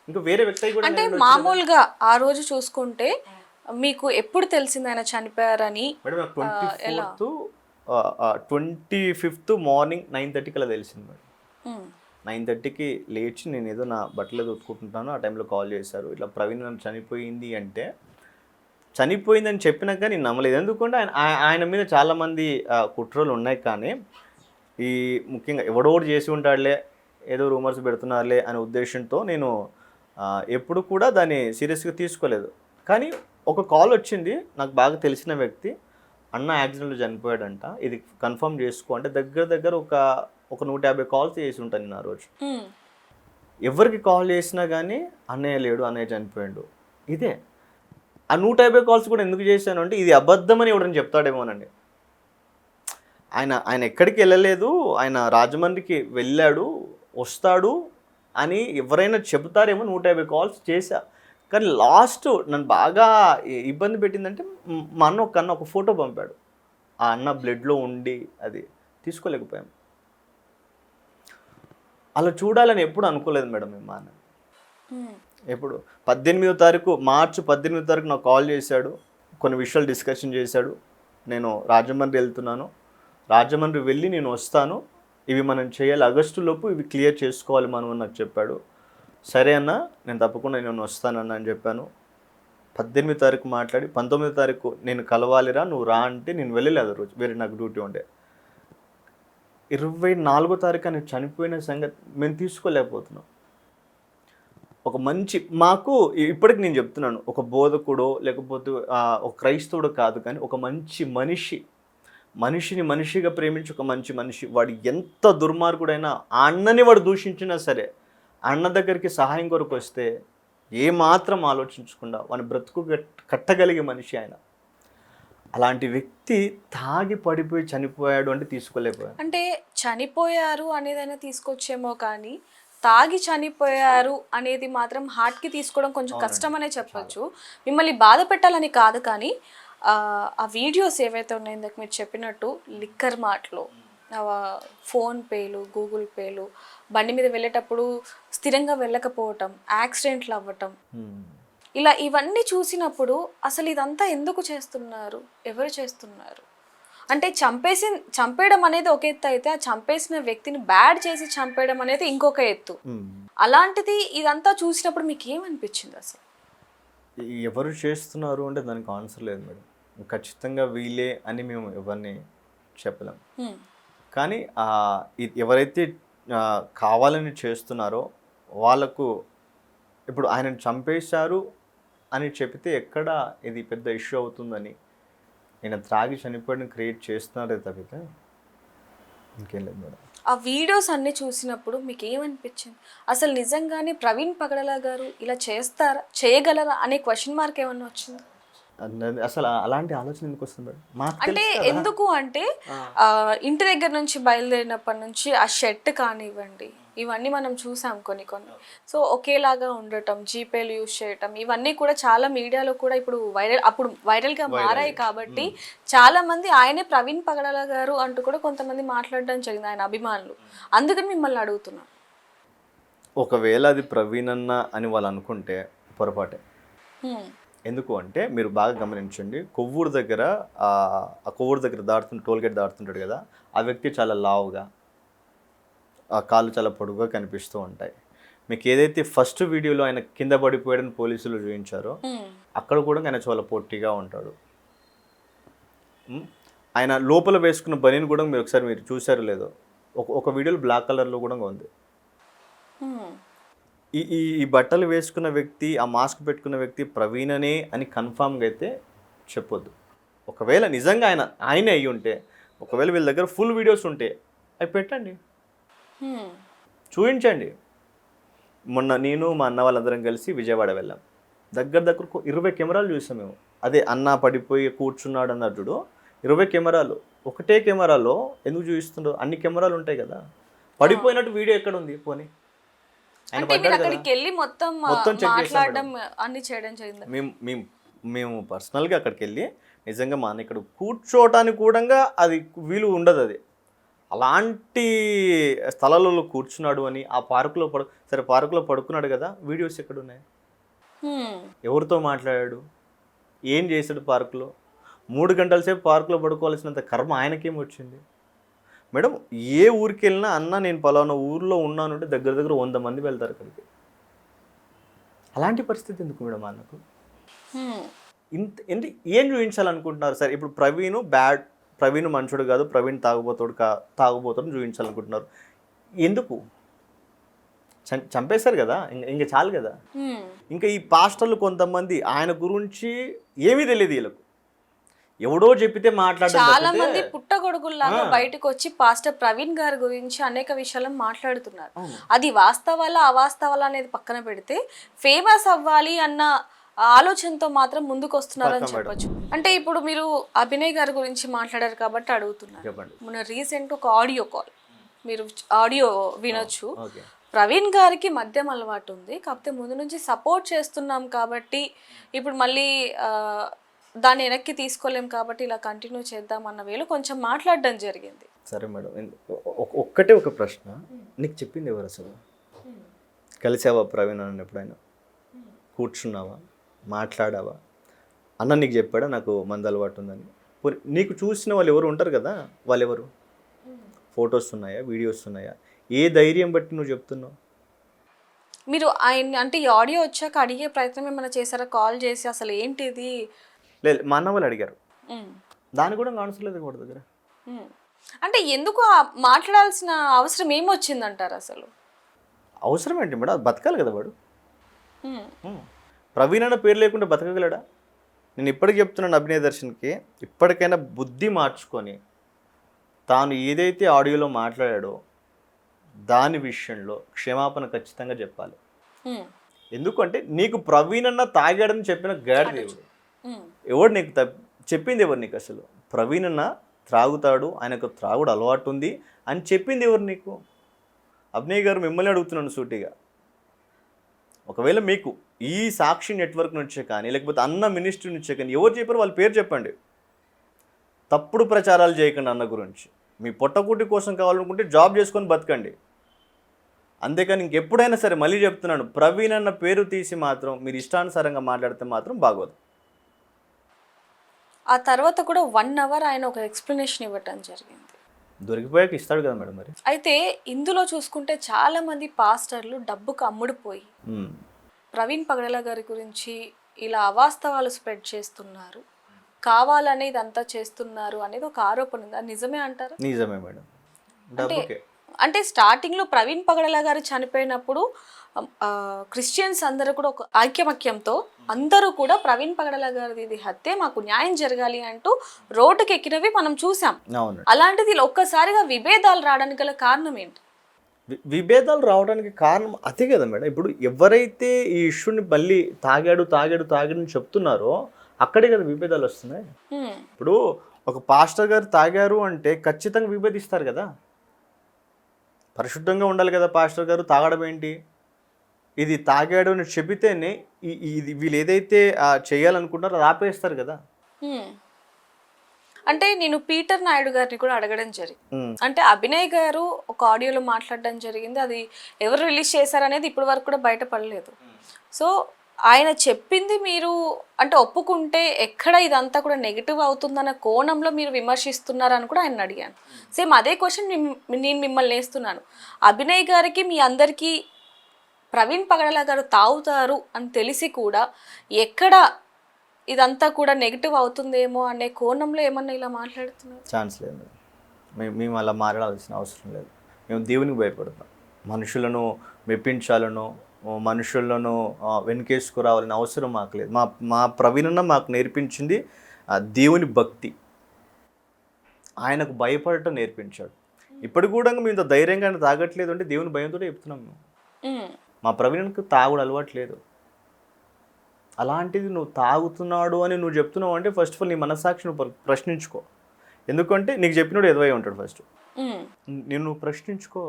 ఇంకా వేరే వ్యక్తి కూడా అంటే మామూలుగా ఆ రోజు చూసుకుంటే మీకు ఎప్పుడు తెలిసింది ఆయన చనిపోయారని? మేడం 25th మార్నింగ్ 9:30కి అలా తెలిసింది మేడం. 9:30కి లేచి నేను ఏదో నా బట్టలు ఉతుకుంటున్నాను, ఆ టైంలో కాల్ చేశారు, ఇట్లా ప్రవీణ్ చనిపోయింది అంటే. చనిపోయిందని చెప్పినాక నేను నమ్మలేదు, ఎందుకంటే ఆయన మీద చాలామంది కుట్రలు ఉన్నాయి. కానీ ఈ ముఖ్యంగా ఎవడోడు చేసి ఉంటాడులే, ఏదో రూమర్స్ పెడుతున్నారులే అనే ఉద్దేశంతో నేను ఎప్పుడు కూడా దాన్ని సీరియస్గా తీసుకోలేదు. కానీ ఒక కాల్ వచ్చింది నాకు బాగా తెలిసిన వ్యక్తి, అన్న యాక్సిడెంట్లో చనిపోయాడంట, ఇది కన్ఫర్మ్ చేసుకో అంటే దగ్గర ఒక 150 కాల్స్ చేసి ఉంటాను నేను ఆ రోజు. ఎవరికి కాల్ చేసినా కానీ అన్నయ్య లేడు, అన్నయ్య చనిపోయాడు. ఇదే ఆ 150 కాల్స్ కూడా ఎందుకు చేశాను అంటే ఇది అబద్ధమని ఎవడని చెప్తాడేమోనండి. ఆయన ఎక్కడికి వెళ్ళలేదు, ఆయన రాజమండ్రికి వెళ్ళాడు వస్తాడు అని ఎవరైనా చెబుతారేమో 150 కాల్స్ చేశా. కానీ లాస్ట్ నన్ను బాగా ఇబ్బంది పెట్టిందంటే మా అన్న ఒక ఫోటో పంపాడు, ఆ అన్న బ్లడ్లో ఉండి అది తీసుకోలేకపోయాం. అలా చూడాలని ఎప్పుడు అనుకోలేదు మేడం మేము. మా అన్న ఎప్పుడు 18వ తారీఖు మార్చి 18వ తారీఖు నాకు కాల్ చేశాడు, కొన్ని విషయాలు డిస్కషన్ చేశాడు. నేను రాజమండ్రి వెళ్తున్నాను, రాజమండ్రి వెళ్ళి నేను వస్తాను, ఇవి మనం చేయాలి, ఆగస్టులోపు ఇవి క్లియర్ చేసుకోవాలి మనం అని నాకు చెప్పాడు. సరే అన్న నేను తప్పకుండా నేను వస్తానన్న అని చెప్పాను. 18వ తారీఖు మాట్లాడి 19వ తారీఖు నేను కలవాలిరా నువ్వు రా అంటే నేను వెళ్ళలేదు ఆ రోజు, వేరే నాకు డ్యూటీ ఉండే. 24వ తారీఖు నేను చనిపోయిన సంగతి మేము తీసుకోలేకపోతున్నాం. ఒక మంచి మాకు ఇప్పటికి నేను చెప్తున్నాను, ఒక బోధకుడో లేకపోతే ఒక క్రైస్తవుడో కాదు, కానీ ఒక మంచి మనిషిని మనిషిగా ప్రేమించి ఒక మంచి మనిషి, వాడు ఎంత దుర్మార్గుడైనా ఆ అన్నని వాడు దూషించినా సరే అన్న దగ్గరికి సహాయం కొరకు వస్తే ఏమాత్రం ఆలోచించకుండా వాని బ్రతుకు కట్టగలిగే మనిషి ఆయన. అలాంటి వ్యక్తి తాగి పడిపోయి చనిపోయాడు అంటే తీసుకోలేకపోయాడు. అంటే చనిపోయారు అనేదైనా తీసుకొచ్చేమో, కానీ తాగి చనిపోయారు అనేది మాత్రం హార్ట్కి తీసుకోవడం కొంచెం కష్టం అనే చెప్పొచ్చు. మిమ్మల్ని బాధ పెట్టాలని కాదు, కానీ ఆ వీడియోస్ ఏవైతే ఉన్నాయో ఇందాక మీరు చెప్పినట్టు లిక్కర్ మార్ట్లో ఫోన్ పేలు, గూగుల్ పేలు, బండి మీద వెళ్ళేటప్పుడు స్థిరంగా వెళ్ళకపోవటం, యాక్సిడెంట్లు అవ్వటం, ఇలా ఇవన్నీ చూసినప్పుడు అసలు ఇదంతా ఎందుకు చేస్తున్నారు, ఎవరు చేస్తున్నారు? అంటే చంపేయడం అనేది ఒక ఎత్తు అయితే, ఆ చంపేసిన వ్యక్తిని బ్యాడ్ చేసి చంపేయడం అనేది ఇంకొక ఎత్తు. అలాంటిది ఇదంతా చూసినప్పుడు మీకు ఏమనిపించింది అసలు? ఎవరు చేస్తున్నారు అంటే దానికి ఆన్సర్ లేదు మేడం. ఖచ్చితంగా వీళ్ళే అని మేము ఎవరిని చెప్పలేం. కానీ ఎవరైతే కావాలని చేస్తున్నారో వాళ్ళకు ఇప్పుడు ఆయనను చంపేశారు అని చెప్తే ఎక్కడ ఇది పెద్ద ఇష్యూ అవుతుందని ఆయన త్రాగి చనిపోయిన క్రియేట్ చేస్తున్నారే తప్పితే ఇంకేం లేదు మేడం. ఆ వీడియోస్ అన్నీ చూసినప్పుడు మీకు ఏమనిపించింది? అసలు నిజంగానే ప్రవీణ్ పగడాల గారు ఇలా చేయగలరా అనే క్వశ్చన్ మార్క్ ఏమన్నా వచ్చింది? అసలు అలాంటి ఆలోచన ఎందుకు వస్తుంది మేడం? అంటే ఎందుకు అంటే ఇంటి దగ్గర నుంచి బయలుదేరినప్పటి నుంచి ఆ షర్ట్ కానివ్వండి, ఇవన్నీ మనం చూసాం కొన్ని కొన్ని. సో ఒకేలాగా ఉండటం, జీపేలు యూజ్ చేయటం, ఇవన్నీ కూడా చాలా మీడియాలో కూడా ఇప్పుడు అప్పుడు వైరల్గా మారాయి కాబట్టి చాలా మంది ఆయనే ప్రవీణ్ పగడాల గారు అంటూ కూడా కొంతమంది మాట్లాడడం జరిగింది, ఆయన అభిమానులు. అందుకని మిమ్మల్ని అడుగుతున్నాను. ఒకవేళ అది ప్రవీణ్ అన్న అని వాళ్ళు అనుకుంటే పొరపాటే. ఎందుకు అంటే మీరు బాగా గమనించండి, కొవ్వూరు దగ్గర ఆ కొవ్వూరు దగ్గర టోల్ గేట్ దాటుతుంటాడు కదా, ఆ వ్యక్తి చాలా లావుగా, ఆ కాళ్ళు చాలా పొడుగుగా కనిపిస్తూ ఉంటాయి. మీకు ఏదైతే ఫస్ట్ వీడియోలో ఆయన కింద పడిపోయాడని పోలీసులు చూపించారో అక్కడ కూడా ఆయన చాలా పొట్టిగా ఉంటాడు. ఆయన లోపల వేసుకున్న బనీని కూడా మీరు ఒకసారి మీరు చూసారో లేదో, ఒక వీడియోలో బ్లాక్ కలర్లో కూడా ఉంది. ఈ బట్టలు వేసుకున్న వ్యక్తి, ఆ మాస్క్ పెట్టుకున్న వ్యక్తి ప్రవీణనే అని కన్ఫామ్గా అయితే చెప్పొద్దు. ఒకవేళ నిజంగా ఆయనే అయ్యి ఉంటే, ఒకవేళ వీళ్ళ దగ్గర ఫుల్ వీడియోస్ ఉంటే అవి పెట్టండి, చూపించండి. మొన్న నేను మా అన్న వాళ్ళందరం కలిసి విజయవాడ వెళ్ళాం. దగ్గర 20 కెమెరాలు చూసాం మేము. అదే అన్న పడిపోయి కూర్చున్నాడు అన్నట్టు 20 కెమెరాలు. ఒకటే కెమెరాలో ఎందుకు చూపిస్తుండో, అన్ని కెమెరాలు ఉంటాయి కదా. పడిపోయినట్టు వీడియో ఎక్కడ ఉంది పోనీ? అక్కడికి వెళ్ళి మొత్తం మాట్లాడడం అన్ని చేయడం జరిగింది. మేము పర్సనల్గా అక్కడికి వెళ్ళి నిజంగా మా అన్న ఇక్కడ కూర్చోవటానికి కూడా అది వీలు ఉండదు. అది అలాంటి స్థలాలలో కూర్చున్నాడు అని, ఆ పార్కులో సరే పార్కులో పడుకున్నాడు కదా, వీడియోస్ ఎక్కడ ఉన్నాయి? ఎవరితో మాట్లాడాడు, ఏం చేశాడు పార్కులో? 3 గంటల సేపు పార్కులో పడుకోవాల్సినంత కర్మ ఆయనకేం వచ్చింది? మేడం, ఏ ఊరికి వెళ్ళినా అన్న నేను పలానా ఊర్లో ఉన్నాను అంటే దగ్గర 100 మంది వెళ్తారు అక్కడికి. అలాంటి పరిస్థితి ఎందుకు మేడం అన్నకు? ఏం చూపించాలనుకుంటున్నారు? సరే ఇప్పుడు ప్రవీణ్ మనుషుడు కాదు, ప్రవీణ్ తాగుబోతాడు చూపించాలనుకుంటున్నారు. ఎందుకు? చంపేశారు కదా, ఇంకా చాలు కదా. ఇంకా ఈ పాస్టర్లు కొంతమంది ఆయన గురించి ఏమీ తెలియదు వీళ్ళకు, ఎవడో చెప్పితే మాట్లాడారు. చాలా మంది పుట్టగొడుగుల్లాగా బయటకు వచ్చి పాస్టర్ ప్రవీణ్ గారి గురించి అనేక విషయాలను మాట్లాడుతున్నారు. అది వాస్తవాలా అవాస్తవాలా అనేది పక్కన పెడితే, ఫేమస్ అవ్వాలి అన్న ఆలోచనతో మాత్రం ముందుకు వస్తున్నారని చెప్పొచ్చు. అంటే ఇప్పుడు మీరు అభినయ్ గారి గురించి మాట్లాడారు కాబట్టి అడుగుతున్నారు. మొన్న రీసెంట్ ఒక ఆడియో కాల్, మీరు ఆడియో వినొచ్చు. ప్రవీణ్ గారికి మద్యం అలవాటు ఉంది, కాకపోతే ముందు నుంచి సపోర్ట్ చేస్తున్నాం కాబట్టి ఇప్పుడు మళ్ళీ దాన్ని వెనక్కి తీసుకోలేం కాబట్టి ఇలా కంటిన్యూ చేద్దాం అన్న వేళ కొంచెం మాట్లాడడం జరిగింది. సరే మేడం, ఒక్కటే ఒక ప్రశ్న, నీకు చెప్పింది ఎవరు అసలు? కలిసావా ప్రవీణ్ అన్న ఎప్పుడైనా? కూర్చున్నావా, మాట్లాడావా? అన్న నీకు చెప్పాడా నాకు మందు అలవాటు ఉందని? నీకు చూసిన వాళ్ళు ఎవరు ఉంటారు కదా, వాళ్ళు ఎవరు? ఫొటోస్ ఉన్నాయా, వీడియోస్ ఉన్నాయా? ఏ ధైర్యం బట్టి నువ్వు చెప్తున్నావు? మీరు ఆయన అంటే ఈ ఆడియో వచ్చాక అడిగే ప్రయత్నం ఏమైనా చేశారా? కాల్ చేసి అసలు ఏంటిది? లేదు, మా అన్న వాళ్ళు అడిగారు, దాన్ని కూడా కాన్సలేదు వాడి దగ్గర. అంటే ఎందుకు మాట్లాడాల్సిన అవసరం ఏమొచ్చిందంటారు? అసలు అవసరం ఏంటి మేడం? బతకాలి కదా వాడు. ప్రవీణ్ అన్న పేరు లేకుండా బతకగలడా? నేను ఇప్పటికి చెప్తున్నాను అభినయ దర్శన్కి, ఇప్పటికైనా బుద్ధి మార్చుకొని తాను ఏదైతే ఆడియోలో మాట్లాడాడో దాని విషయంలో క్షమాపణ ఖచ్చితంగా చెప్పాలి. ఎందుకంటే నీకు ప్రవీణ్ అన్న తాగాడని చెప్పిన గాడిదేవుడు ఎవడు? నీకు చెప్పింది ఎవరు నీకు? అసలు ప్రవీణ్ అన్న త్రాగుతాడు, ఆయనకు త్రాగుడు అలవాటు ఉంది అని చెప్పింది ఎవరు నీకు? అభినయ్ గారు మిమ్మల్ని అడుగుతున్నాను సూటిగా. ఒకవేళ మీకు ఈ సాక్షి నెట్వర్క్ నుంచే కానీ లేకపోతే అన్న మినిస్ట్రీ నుంచే కానీ ఎవరు చెప్పారు వాళ్ళ పేరు చెప్పండి. తప్పుడు ప్రచారాలు చేయకండి అన్న గురించి. మీ పొట్టకూటి కోసం కావాలనుకుంటే జాబ్ చేసుకొని బతకండి, అంతేకాని ఇంకెప్పుడైనా సరే మళ్ళీ చెప్తున్నాను, ప్రవీణ్ అన్న పేరు తీసి మాత్రం మీరు ఇష్టానుసారంగా మాట్లాడితే మాత్రం బాగోదు. ఆ తర్వాత కూడా 1 అవర్ ఆయన ఒక ఎక్స్ప్లెనేషన్ ఇవ్వటం జరిగింది. దొరికిపోయాక ఇస్తాడు కదా మేడం మరి. అయితే ఇందులో చూసుకుంటే చాలా మంది పాస్టర్లు డబ్బుకు అమ్ముడుపోయి ప్రవీణ్ పగడాల గారి గురించి ఇలా అవాస్తవాలు స్ప్రెడ్ చేస్తున్నారు, కావాలనే ఇదంతా చేస్తున్నారు అనేది ఒక ఆరోపణ ఉంది. అది నిజమే అంటారు? నిజమే మేడం. అంటే స్టార్టింగ్లో ప్రవీణ్ పగడాల గారు చనిపోయినప్పుడు క్రిస్టియన్స్ అందరూ కూడా ఒక ఐక్యమత్యంతో అందరూ కూడా ప్రవీణ్ పగడాల గారిది ఇది హత్య, మాకు న్యాయం జరగాలి అంటూ రోడ్డుకి ఎక్కినవి మనం చూసాం. అలాంటిది ఒక్కసారిగా విభేదాలు రావడానికి గల కారణం ఏంటి? విభేదాలు రావడానికి కారణం అదే కదా మేడం. ఇప్పుడు ఎవరైతే ఈ ఇష్యూని మళ్ళీ తాగాడని చెప్తున్నారో అక్కడే కదా విభేదాలు వస్తున్నాయి. ఇప్పుడు ఒక పాస్టర్ గారు తాగారు అంటే ఖచ్చితంగా విభేదిస్తారు కదా. పరిశుద్ధంగా ఉండాలి కదా పాస్టర్ గారు, తాగడం ఏంటి? ఇది తాగాడు అని చెబితేనే ఇది వీళ్ళు ఏదైతే చేయాలనుకుంటారో అది ఆపేస్తారు కదా. హ్మ్. అంటే నేను పీటర్ నాయుడు గారిని కూడా అడగడం జరిగింది. ఉమ్, అంటే అభినయ్ గారు ఒక ఆడియోలో మాట్లాడడం జరిగింది. అది ఎవరు రిలీజ్ చేశారనేది ఇప్పటి వరకు కూడా బయటపడలేదు. సో ఆయన చెప్పింది మీరు అంటే ఒప్పుకుంటే ఎక్కడ ఇదంతా కూడా నెగిటివ్ అవుతుందన్న కోణంలో మీరు విమర్శిస్తున్నారని కూడా ఆయన అడిగాను. సేమ్ అదే క్వశ్చన్ నేను మిమ్మల్ని వేస్తున్నాను. అభినయ్ గారికి మీ అందరికీ ప్రవీణ్ పగడాల గారు తాగుతారు అని తెలిసి కూడా ఎక్కడ ఇదంతా కూడా నెగిటివ్ అవుతుందేమో అనే కోణంలో ఏమన్నా ఇలా మాట్లాడుతున్నారు? ఛాన్స్ లేదు మేడం. మేము అలా మాట్లాడాల్సిన అవసరం లేదు. మేము దేవునికి భయపడతాం. మనుషులను మెప్పించాలనో మనుషులను వెనుకేసుకురావాలని అవసరం మాకు లేదు. మా ప్రవీణన్న మాకు నేర్పించింది దేవుని భక్తి, ఆయనకు భయపడటం నేర్పించాడు. ఇప్పుడు కూడా మేము ఇంత ధైర్యంగా తాగట్లేదు అంటే దేవుని భయంతో చెప్తున్నాం మేము. మా ప్రవీణ్కి తాగుడు అలవాటు లేదు. అలాంటిది నువ్వు తాగుతున్నాడు అని నువ్వు చెప్తున్నావు అంటే ఫస్ట్ ఆఫ్ ఆల్ నీ మనస్సాక్షి నువ్వు ప్రశ్నించుకో. ఎందుకంటే నీకు చెప్పినోడు ఎదువై ఉంటాడు. ఫస్ట్ నువ్వు ప్రశ్నించుకో.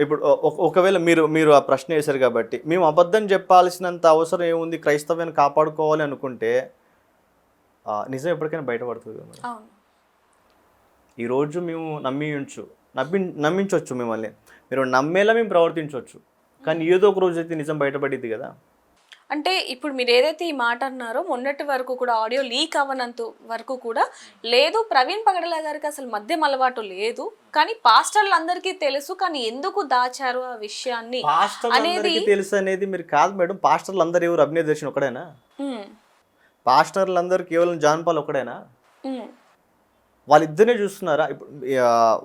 ఇప్పుడు ఒకవేళ మీరు ఆ ప్రశ్న వేశారు కాబట్టి మేము అబద్ధం చెప్పాల్సినంత అవసరం ఏముంది, క్రైస్తవ్యాన్ని కాపాడుకోవాలి అనుకుంటే నిజం ఎప్పటికైనా బయటపడుతుంది కదా. ఈరోజు మేము నమ్మించవచ్చు మిమ్మల్ని, మీరు నమ్మేలా మేము ప్రవర్తించవచ్చు, కానీ ఏదో ఒక రోజు అయితే నిజం బయటపడిద్ది కదా. అంటే ఇప్పుడు మీరు ఏదైతే ఈ మాట అన్నారో మొన్నటి వరకు కూడా ఆడియో లీక్ అవ్వనంత వరకు కూడా లేదు ప్రవీణ్ పగడాల గారికి అసలు మద్యం అలవాటు లేదు, కానీ పాస్టర్లందరికీ తెలుసు, కానీ ఎందుకు దాచారు ఆ విషయాన్ని అనేది తెలుసు అనేది మీరు కాదు మేడం. పాస్టర్లు అందరు ఎవరు? అభినయ దర్శన్ ఒకడేనా? పాస్టర్లందరూ కేవలం జాన్ పాల్ ఒకడేనా? వాళ్ళిద్దరే చూస్తున్నారా? ఇప్పుడు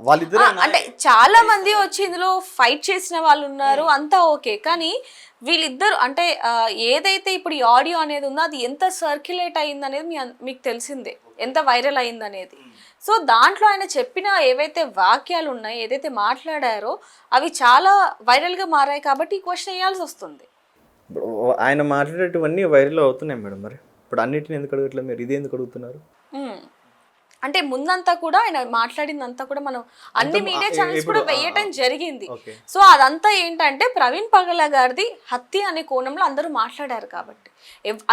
వాళ్ళిద్దరే అంటే చాలా మంది వచ్చి ఇందులో ఫైట్ చేసిన వాళ్ళు ఉన్నారు, అంతా ఓకే, కానీ వీళ్ళిద్దరు అంటే ఏదైతే ఇప్పుడు ఈ ఆడియో అనేది ఉందో అది ఎంత సర్క్యులేట్ అయింది అనేది మీకు తెలిసిందే, ఎంత వైరల్ అయింది అనేది. సో దాంట్లో ఆయన చెప్పిన ఏవైతే వాక్యాలు ఉన్నాయో, ఏదైతే మాట్లాడారో అవి చాలా వైరల్గా మారాయి కాబట్టి ఈ క్వశ్చన్ వేయాల్సి వస్తుంది. ఆయన మాట్లాడేటివన్నీ వైరల్ అవుతున్నాయి మేడం. మరి ఇప్పుడు అన్నిటిని ఎందుకు అడగట్లేదు మీరు? ఇది ఎందుకు అడుగుతున్నారు? అంటే ముందంతా కూడా ఆయన మాట్లాడిందంతా కూడా మనం అన్ని మీడియా ఛానల్స్ కూడా వేయటం జరిగింది. సో అదంతా ఏంటంటే ప్రవీణ్ పగడాల గారిది హత్య అనే కోణంలో అందరూ మాట్లాడారు కాబట్టి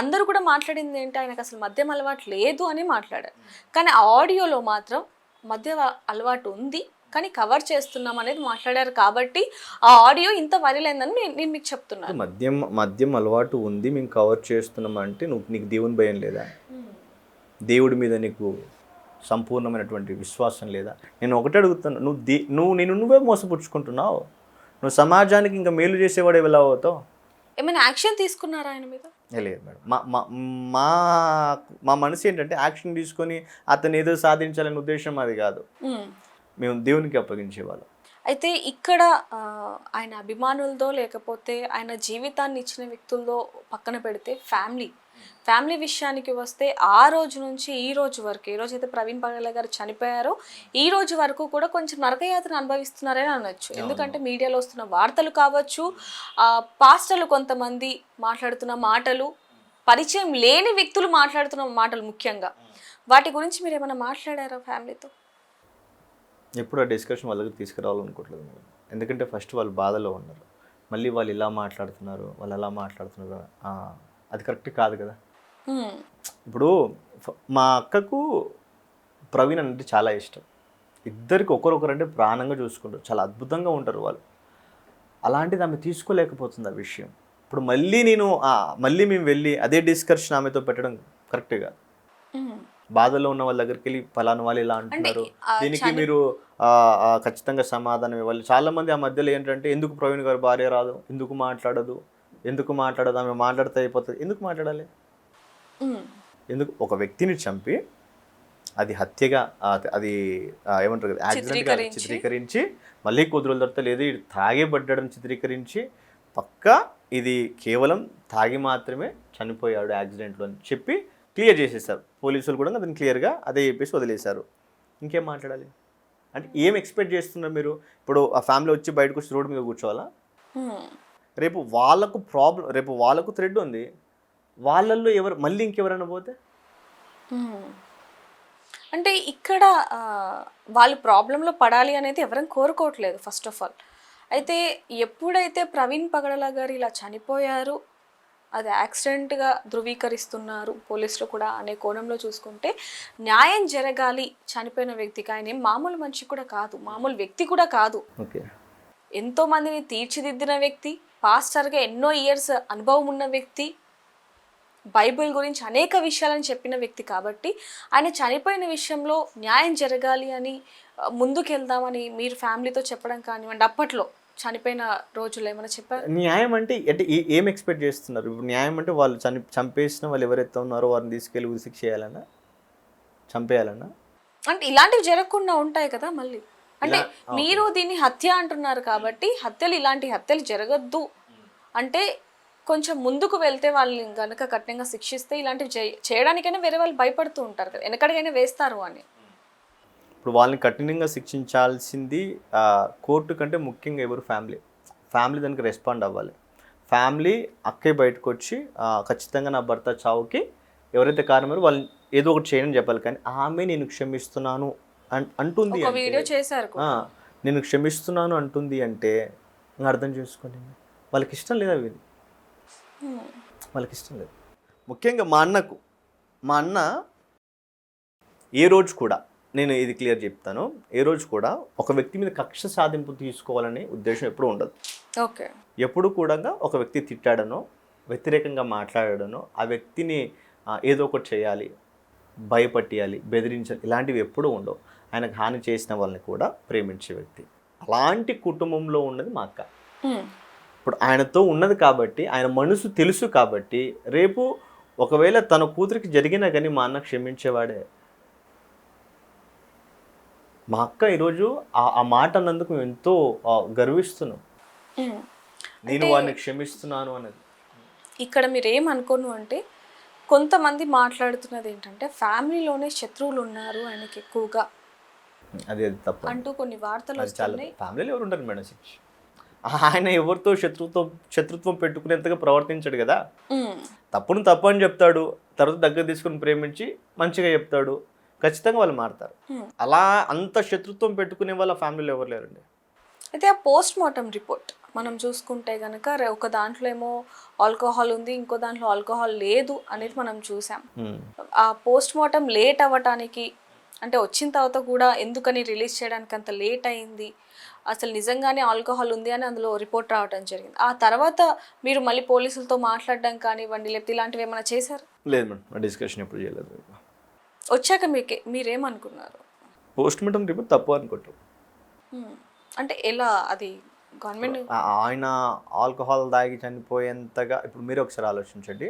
అందరూ కూడా మాట్లాడింది ఏంటి, ఆయనకు అసలు మద్యం అలవాటు లేదు అని మాట్లాడారు. కానీ ఆ ఆడియోలో మాత్రం మద్యం అలవాటు ఉంది కానీ కవర్ చేస్తున్నాం అనేది మాట్లాడారు కాబట్టి ఆ ఆడియో ఇంత వైరల్ అయిందని నేను మీకు చెప్తున్నాను. మద్యం అలవాటు ఉంది మేము కవర్ చేస్తున్నాం అంటే నీకు దేవుని భయం లేదా? దేవుడి మీద నీకు సంపూర్ణమైనటువంటి విశ్వాసం లేదా? నేను ఒకటే అడుగుతాను, నువ్వే మోసపుచ్చుకుంటున్నావు. నువ్వు సమాజానికి ఇంకా మేలు చేసేవాడు ఎలా అవుతావు? ఏమైనా యాక్షన్ తీసుకున్నారా ఆయన మీద? లేదు మేడం. మా మనసు ఏంటంటే యాక్షన్ తీసుకొని అతను ఏదో సాధించాలనే ఉద్దేశం అది కాదు. మేము దేవునికి అప్పగించేవాళ్ళం. అయితే ఇక్కడ ఆయన అభిమానులతో లేకపోతే ఆయన జీవితాన్ని ఇచ్చిన వ్యక్తులతో పక్కన పెడితే ఫ్యామిలీ విషయానికి వస్తే ఆ రోజు నుంచి ఈ రోజు వరకు, ఏ రోజైతే ప్రవీణ్ పగడాల గారు చనిపోయారో ఈ రోజు వరకు కూడా కొంచెం నరకయాత్ర అనుభవిస్తున్నారని అనొచ్చు. ఎందుకంటే మీడియాలో వస్తున్న వార్తలు కావచ్చు, పాస్టర్లు కొంతమంది మాట్లాడుతున్న మాటలు, పరిచయం లేని వ్యక్తులు మాట్లాడుతున్న మాటలు, ముఖ్యంగా వాటి గురించి మీరు ఏమైనా మాట్లాడారా ఫ్యామిలీతో? ఎప్పుడు ఆ డిస్కషన్ వాళ్ళకి తీసుకురావాలనుకోవట్లేదు మేడం. ఎందుకంటే ఫస్ట్ వాళ్ళు బాధలో ఉన్నారు, మళ్ళీ వాళ్ళు ఇలా మాట్లాడుతున్నారు, వాళ్ళు అలా మాట్లాడుతున్నారు, అది కరెక్ట్ కాదు కదా. ఇప్పుడు మా అక్కకు ప్రవీణ్ అంటే చాలా ఇష్టం. ఇద్దరికి ఒకరొకరు అంటే ప్రాణంగా చూసుకుంటారు, చాలా అద్భుతంగా ఉంటారు వాళ్ళు. అలాంటిది ఆమె తీసుకోలేకపోతుంది ఆ విషయం. ఇప్పుడు మళ్ళీ మేము వెళ్ళి అదే డిస్కషన్ ఆమెతో పెట్టడం కరెక్ట్ కాదు. బాధలో ఉన్న వాళ్ళ దగ్గరికి వెళ్ళి ఫలానా వాళ్ళు ఇలా అంటున్నారు, దీనికి మీరు ఖచ్చితంగా సమాధానం ఇవ్వాలి. చాలామంది ఆ మధ్యలో ఏంటంటే ఎందుకు ప్రవీణ్ గారు భార్య రాదు, ఎందుకు మాట్లాడదు ఆమె మాట్లాడితే అయిపోతుంది. ఎందుకు మాట్లాడాలి? ఎందుకు? ఒక వ్యక్తిని చంపి అది హత్యగా అది ఏమంటారు కదా, యాక్సిడెంట్గా చిత్రీకరించి మళ్ళీ కొద్ది రోజుల తర్వాత లేదు ఇది తాగే పడ్డాడని చిత్రీకరించి పక్కా ఇది కేవలం తాగి మాత్రమే చనిపోయాడు యాక్సిడెంట్లో అని చెప్పి క్లియర్ చేసేసారు. పోలీసులు కూడా అతను క్లియర్గా అదే చెప్పేసి వదిలేశారు. ఇంకేం మాట్లాడాలి? అంటే ఏం ఎక్స్పెక్ట్ చేస్తున్నారు మీరు? ఇప్పుడు ఆ ఫ్యామిలీ వచ్చి బయటకు వచ్చి రోడ్డు మీద కూర్చోవాలా? రేపు వాళ్ళకు ప్రాబ్లం, రేపు వాళ్ళకు థ్రెడ్ ఉంది, వాళ్ళల్లో మళ్ళీ ఇంకెవరైనా పోతే అంటే ఇక్కడ ఆ, వాళ్ళు ప్రాబ్లంలో పడాలి అనేది ఎవరం కోరుకోవట్లేదు ఫస్ట్ ఆఫ్ ఆల్. అయితే ఎప్పుడైతే ప్రవీణ్ పగడాల గారు ఇలా చనిపోయారు, అది యాక్సిడెంట్గా ధృవీకరిస్తున్నారు పోలీసులు కూడా అనే కోణంలో చూసుకుంటే, న్యాయం జరగాలి చనిపోయిన వ్యక్తికి. ఆయన ఏం మామూలు మనిషి కూడా కాదు, మామూలు వ్యక్తి కూడా కాదు. ఓకే. ఎంతో మందిని తీర్చిదిద్దిన వ్యక్తి, పాస్టర్గా ఎన్నో ఇయర్స్ అనుభవం ఉన్న వ్యక్తి, బైబిల్ గురించి అనేక విషయాలను చెప్పిన వ్యక్తి కాబట్టి ఆయన చనిపోయిన విషయంలో న్యాయం జరగాలి అని ముందుకెళ్దామని మీరు ఫ్యామిలీతో చెప్పడం కానివ్వండి, అప్పట్లో చనిపోయిన రోజుల్లో ఏమైనా చెప్పారు? న్యాయం అంటే అంటే ఏం ఎక్స్పెక్ట్ చేస్తున్నారు? ఇప్పుడు న్యాయం అంటే వాళ్ళు చంపేసిన వాళ్ళు ఎవరైతే ఉన్నారో వారిని తీసుకెళ్ళి ఉరిశిక్ష చేయాలన్నా, చంపేయాలన్నా? అంటే ఇలాంటివి జరగకుండా ఉంటాయి కదా మళ్ళీ. అంటే మీరు దీన్ని హత్య అంటున్నారు కాబట్టి హత్యలు, ఇలాంటి హత్యలు జరగద్దు అంటే కొంచెం ముందుకు వెళ్తే వాళ్ళని గనక కఠినంగా శిక్షిస్తే ఇలాంటివి చేయడానికైనా వేరే వాళ్ళు భయపడుతూ ఉంటారు కదా, వెనకడికైనా వేస్తారు అని. ఇప్పుడు వాళ్ళని కఠినంగా శిక్షించాల్సింది కోర్టు కంటే ముఖ్యంగా ఎవరు? ఫ్యామిలీ దానికి రెస్పాండ్ అవ్వాలి. ఫ్యామిలీ అక్కయ్య బయటకు వచ్చి ఖచ్చితంగా నా భర్త చావుకి ఎవరైతే కారణమో వాళ్ళని ఏదో ఒకటి చేయని చెప్పాలి. కానీ ఆమె నేను క్షమిస్తున్నాను అంటుంది, వీడియో చేశారు, నేను క్షమిస్తున్నాను అంటుంది అంటే అర్థం చేసుకోండి, వాళ్ళకి ఇష్టం లేదా? వీళ్ళు వాళ్ళకి ఇష్టం లేదు. ముఖ్యంగా మా అన్న ఏ రోజు కూడా, నేను ఇది క్లియర్ చెప్తాను, ఏ రోజు కూడా ఒక వ్యక్తి మీద కక్ష సాధింపు తీసుకోవాలనే ఉద్దేశం ఎప్పుడూ ఉండదు. ఓకే. ఎప్పుడు కూడా ఒక వ్యక్తి తిట్టాడనో, వ్యతిరేకంగా మాట్లాడాడనో ఆ వ్యక్తిని ఏదో ఒకటి చేయాలి, భయపట్టియాలి, బెదిరించాలి, ఇలాంటివి ఎప్పుడూ ఉండవు. ఆయనకు హాని చేసిన వాళ్ళని కూడా ప్రేమించే వ్యక్తి. అలాంటి కుటుంబంలో ఉన్నది మా అక్క. ఇప్పుడు ఆయనతో ఉన్నది కాబట్టి, ఆయన మనసు తెలుసు కాబట్టి, రేపు ఒకవేళ తన కూతురికి జరిగినా కానీ మా అన్న క్షమించేవాడే. మా అక్క ఈరోజు ఆ మాట అన్నందుకు మేము ఎంతో గర్విస్తున్నాం. నేను వాడిని క్షమిస్తున్నాను అన్నది. ఇక్కడ మీరు ఏమనుకోను అంటే, కొంతమంది మాట్లాడుతున్నది ఏంటంటే ఫ్యామిలీలోనే శత్రువులు ఉన్నారు ఆయనకి ఎక్కువగా, అది తప్పు అంటూ కొన్ని వార్తలు వస్తున్నాయి. ఫ్యామిలీలో ఎవరు ఉంటారు మేడం? ఆయన ఎవరితో శత్రుత్వం పెట్టుకునేంతగా ప్రవర్తించాడు కదా. తప్పును తప్పు అని చెప్తాడు, తర్వాత దగ్గర తీసుకుని ప్రేమించి మంచిగా చెప్తాడు, ఖచ్చితంగా వాళ్ళు మారుతారు. అలా అంత శత్రుత్వం పెట్టుకునే వాళ్ళ ఫ్యామిలీలో ఎవరు లేరండి. అయితే ఆ పోస్ట్ మార్టం రిపోర్ట్ మనం చూసుకుంటే కనుక ఒక దాంట్లో ఏమో ఆల్కహాల్ ఉంది, ఇంకో దాంట్లో ఆల్కహాల్ లేదు అనేది మనం చూసాం. ఆ పోస్ట్ మార్టం లేట్ అవ్వటానికి, అంటే వచ్చిన తర్వాత కూడా ఎందుకని రిలీజ్ చేయడానికి అంత లేట్ అయింది, అసలు నిజంగానే ఆల్కహాల్ ఉంది అని అందులో రిపోర్ట్ రావడం జరిగింది. ఆ తర్వాత మీరు మళ్ళీ పోలీసులతో మాట్లాడడం కానివ్వండి, లేకపోతే ఇలాంటివి ఏమైనా చేశారు? లేదు మేడం, డిస్కషన్ ఎప్పుడు చేయలేదు. వచ్చాక మీరేమనుకున్నారు? పోస్ట్ మార్టం రిపోర్ట్ తప్పు అనుకుంటారు. అంటే ఎలా అది గవర్నమెంట్? ఆయన ఆల్కహాల్ తాగి చనిపోయేంతగా, ఇప్పుడు మీరు ఒకసారి ఆలోచించండి,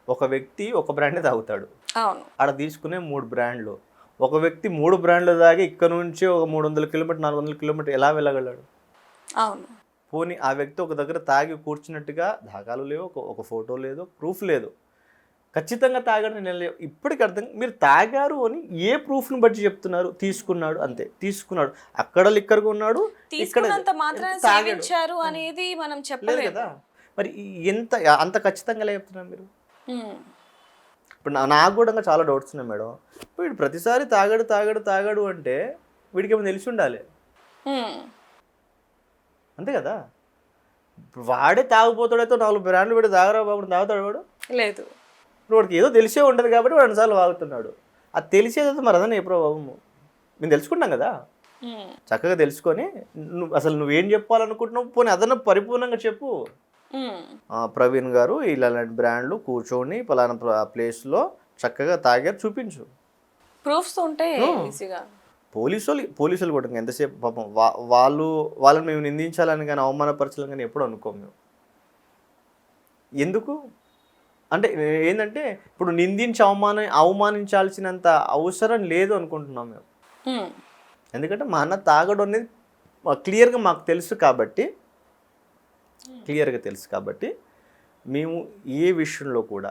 ఒక వ్యక్తి ఒక బ్రాండే తాగుతాడు, అవును, ఆడ తీసుకునే 3 బ్రాండ్లు. ఒక వ్యక్తి 3 బ్రాండ్లు తాగి ఇక్కడ నుంచి ఒక 300 కిలోమీటర్ 400 కిలోమీటర్ ఎలా వెళ్ళగలడు? అవును. పోనీ ఆ వ్యక్తి ఒక దగ్గర తాగి కూర్చున్నట్టుగా దాఖలు లేవు, ఒక ఫోటో లేదు, ప్రూఫ్ లేదు. ఖచ్చితంగా తాగాడు నేను ఇప్పటికి అర్థం. మీరు తాగారు అని ఏ ప్రూఫ్ని బట్టి చెప్తున్నారు? తీసుకున్నాడు, అంతే, తీసుకున్నాడు, అక్కడ లిక్కర్గా ఉన్నాడు, తీసుకున్నంత మాత్రాన సేవించారు అనేది మనం చెప్పలేదు కదా. మరి అంత ఖచ్చితంగా చెప్తున్నారు మీరు? ఇప్పుడు నాకు కూడా చాలా డౌట్స్ ఉన్నాయి మేడం. వీడు ప్రతిసారి తాగాడు అంటే వీడికి ఏమైనా తెలిసి ఉండాలి, అంతే కదా. వాడే తాగిపోతాడైతే 4 బ్రాండ్లు వీడు తాగరా బాబు, తాగుతాడు వాడు? లేదు. ఇప్పుడు వాడికి ఏదో తెలిసే ఉంటుంది కాబట్టి వాడు 2 సార్లు వాగుతున్నాడు. అది తెలిసేది మరి అదనే ఏ ప్రభావము మేము తెలుసుకుంటాం కదా. చక్కగా తెలుసుకొని నువ్వేం చెప్పాలనుకుంటున్నావు, పోనీ అదన పరిపూర్ణంగా చెప్పు. ప్రవీణ్ గారు ఇలాంటి బ్రాండ్లు కూర్చొని పలానా ప్లేస్లో చక్కగా తాగారు, చూపించు, ప్రూఫ్స్ ఉంటే ఈజీగా. పోలీసులు కూడా ఎంతసేపు పాపం వాళ్ళని మేము నిందించాలని కానీ అవమానపరచాలని కానీ ఎప్పుడు అనుకోము మేము. ఎందుకు అంటే ఏంటంటే ఇప్పుడు నిందించి అవమానించాల్సినంత అవసరం లేదు అనుకుంటున్నాం మేము. ఎందుకంటే మా అన్న తాగడం అనేది క్లియర్గా మాకు తెలుసు కాబట్టి, మేము ఏ విషయంలో కూడా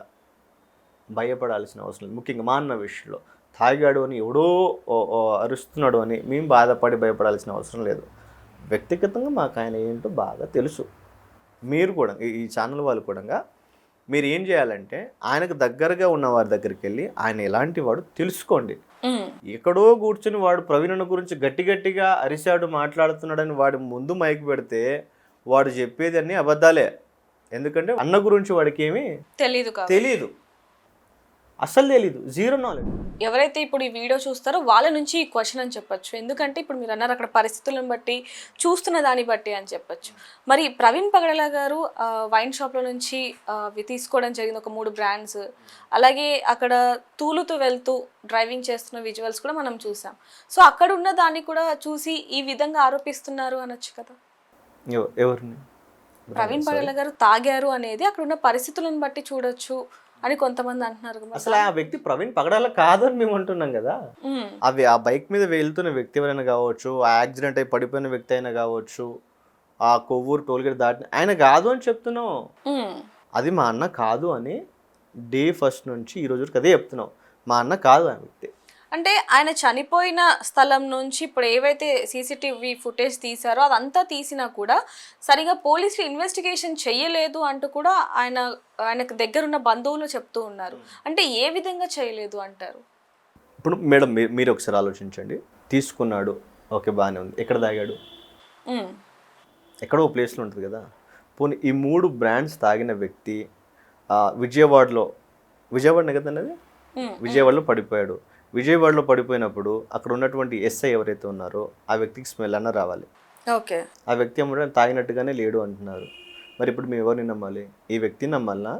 భయపడాల్సిన అవసరం లేదు. ముఖ్యంగా మా అన్న విషయంలో తాగాడు అని ఎవడో అరుస్తున్నాడు అని మేము బాధపడి భయపడాల్సిన అవసరం లేదు. వ్యక్తిగతంగా మాకు ఆయన ఏంటో బాగా తెలుసు. మీరు కూడా ఈ ఛానల్ వాళ్ళు కూడా మీరు ఏం చేయాలంటే ఆయనకు దగ్గరగా ఉన్న వారి దగ్గరికి వెళ్ళి ఆయన ఎలాంటి వాడు తెలుసుకోండి. ఎక్కడో కూర్చుని వాడు ప్రవీణ్ అన్న గురించి గట్టి గట్టిగా అరిశాడు మాట్లాడుతున్నాడని వాడి ముందు మైక్ పెడితే వాడు చెప్పేది అన్ని అబద్ధాలే. ఎందుకంటే అన్న గురించి వాడికి ఏమీ తెలీదు, అసలు తెలీదు, జీరో నాలెడ్జ్. ఎవరైతే ఇప్పుడు ఈ వీడియో చూస్తారో వాళ్ళ నుంచి ఈ క్వశ్చన్ అని చెప్పొచ్చు. ఎందుకంటే ఇప్పుడు మీరు అన్నారు అక్కడ పరిస్థితులను బట్టి, చూస్తున్న దాన్ని బట్టి అని చెప్పొచ్చు. మరి ప్రవీణ్ పగడాల గారు వైన్ షాప్లో నుంచి తీసుకోవడం జరిగింది ఒక 3 బ్రాండ్స్. అలాగే అక్కడ తూలుతూ వెళ్తూ డ్రైవింగ్ చేస్తున్న విజువల్స్ కూడా మనం చూసాం. సో అక్కడ ఉన్న దాన్ని కూడా చూసి ఈ విధంగా ఆరోపిస్తున్నారు అనొచ్చు కదా. ఎవరిని? ప్రవీణ్ పగడాల గారు తాగారు అనేది అక్కడ ఉన్న పరిస్థితులను బట్టి చూడొచ్చు అని కొంతమంది అంటున్నారు. అసలు ఆ వ్యక్తి ప్రవీణ్ పగడాల కాదు అని మేము అంటున్నాం కదా. అవి ఆ బైక్ మీద వెళ్తున్న వ్యక్తి ఎవరైనా కావచ్చు, ఆ యాక్సిడెంట్ అయి పడిపోయిన వ్యక్తి అయినా కావచ్చు, ఆ కొవ్వూరు టోల్గేట్ దాటిన ఆయన కాదు అని చెప్తున్నాం. అది మా అన్న కాదు అని డే ఫస్ట్ నుంచి ఈ రోజు అదే చెప్తున్నాం. మా అన్న కాదు ఆ వ్యక్తి. అంటే ఆయన చనిపోయిన స్థలం నుంచి ఇప్పుడు ఏవైతే సీసీటీవీ ఫుటేజ్ తీశారో అదంతా తీసినా కూడా సరిగా పోలీసులు ఇన్వెస్టిగేషన్ చెయ్యలేదు అంటూ కూడా ఆయనకు దగ్గరున్న బంధువులు చెప్తూ ఉన్నారు. అంటే ఏ విధంగా చేయలేదు అంటారు? ఇప్పుడు మేడం మీరు ఒకసారి ఆలోచించండి. తీసుకున్నాడు, ఓకే బాగానే ఉంది. ఎక్కడ తాగాడు? ఎక్కడో ప్లేస్లో ఉంటుంది కదా. పోనీ ఈ 3 బ్రాండ్స్ తాగిన వ్యక్తి విజయవాడనే కదా అన్నది, విజయవాడలో పడిపోయాడు. విజయవాడలో పడిపోయినప్పుడు అక్కడ ఉన్నటువంటి ఎస్ఐ ఎవరైతే ఉన్నారో ఆ వ్యక్తికి స్మెల్ అన్న రావాలి. ఓకే, ఆ వ్యక్తి ఏమంటే తాగినట్టుగానే లేడు అంటున్నారు. మరి ఇప్పుడు మేము ఎవరిని నమ్మాలి? ఈ వ్యక్తిని నమ్మాలనా,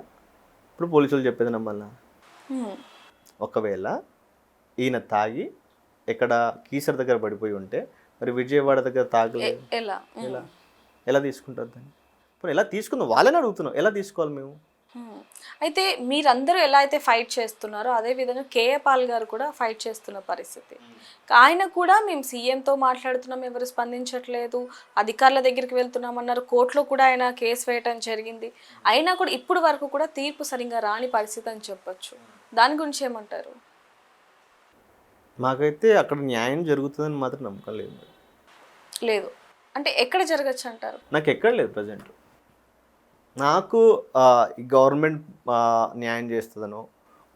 ఇప్పుడు పోలీసులు చెప్పేది నమ్మాలనా? ఒకవేళ ఈయన తాగి ఎక్కడ కీసర్ దగ్గర పడిపోయి ఉంటే మరి విజయవాడ దగ్గర తాగలేదు, ఎలా తీసుకుంటారు దాన్ని? ఇప్పుడు ఎలా తీసుకుందాం వాళ్ళని అడుగుతున్నాం, ఎలా తీసుకోవాలి మేము? అయితే మీరందరూ ఎలా అయితే ఫైట్ చేస్తున్నారో అదే విధంగా కేఏ పాల్ గారు కూడా ఫైట్ చేస్తున్న పరిస్థితి. ఆయన కూడా మేము సీఎంతో మాట్లాడుతున్నాం, ఎవరు స్పందించట్లేదు, అధికారుల దగ్గరికి వెళ్తున్నామన్నారు, కోర్టులో కూడా ఆయన కేసు వేయటం జరిగింది. అయినా కూడా ఇప్పుడు వరకు కూడా తీర్పు సరిగ్గా రాని పరిస్థితి అని చెప్పొచ్చు. దాని గురించి ఏమంటారు? మాకైతే అక్కడ న్యాయం జరుగుతుందని మాత్రం నమ్మకం లేదు. అంటే ఎక్కడ జరగచ్చు అంటారు? నాకు ఎక్కడ లేదు ప్రజెంట్. నాకు గవర్నమెంట్ న్యాయం చేస్తుందనో,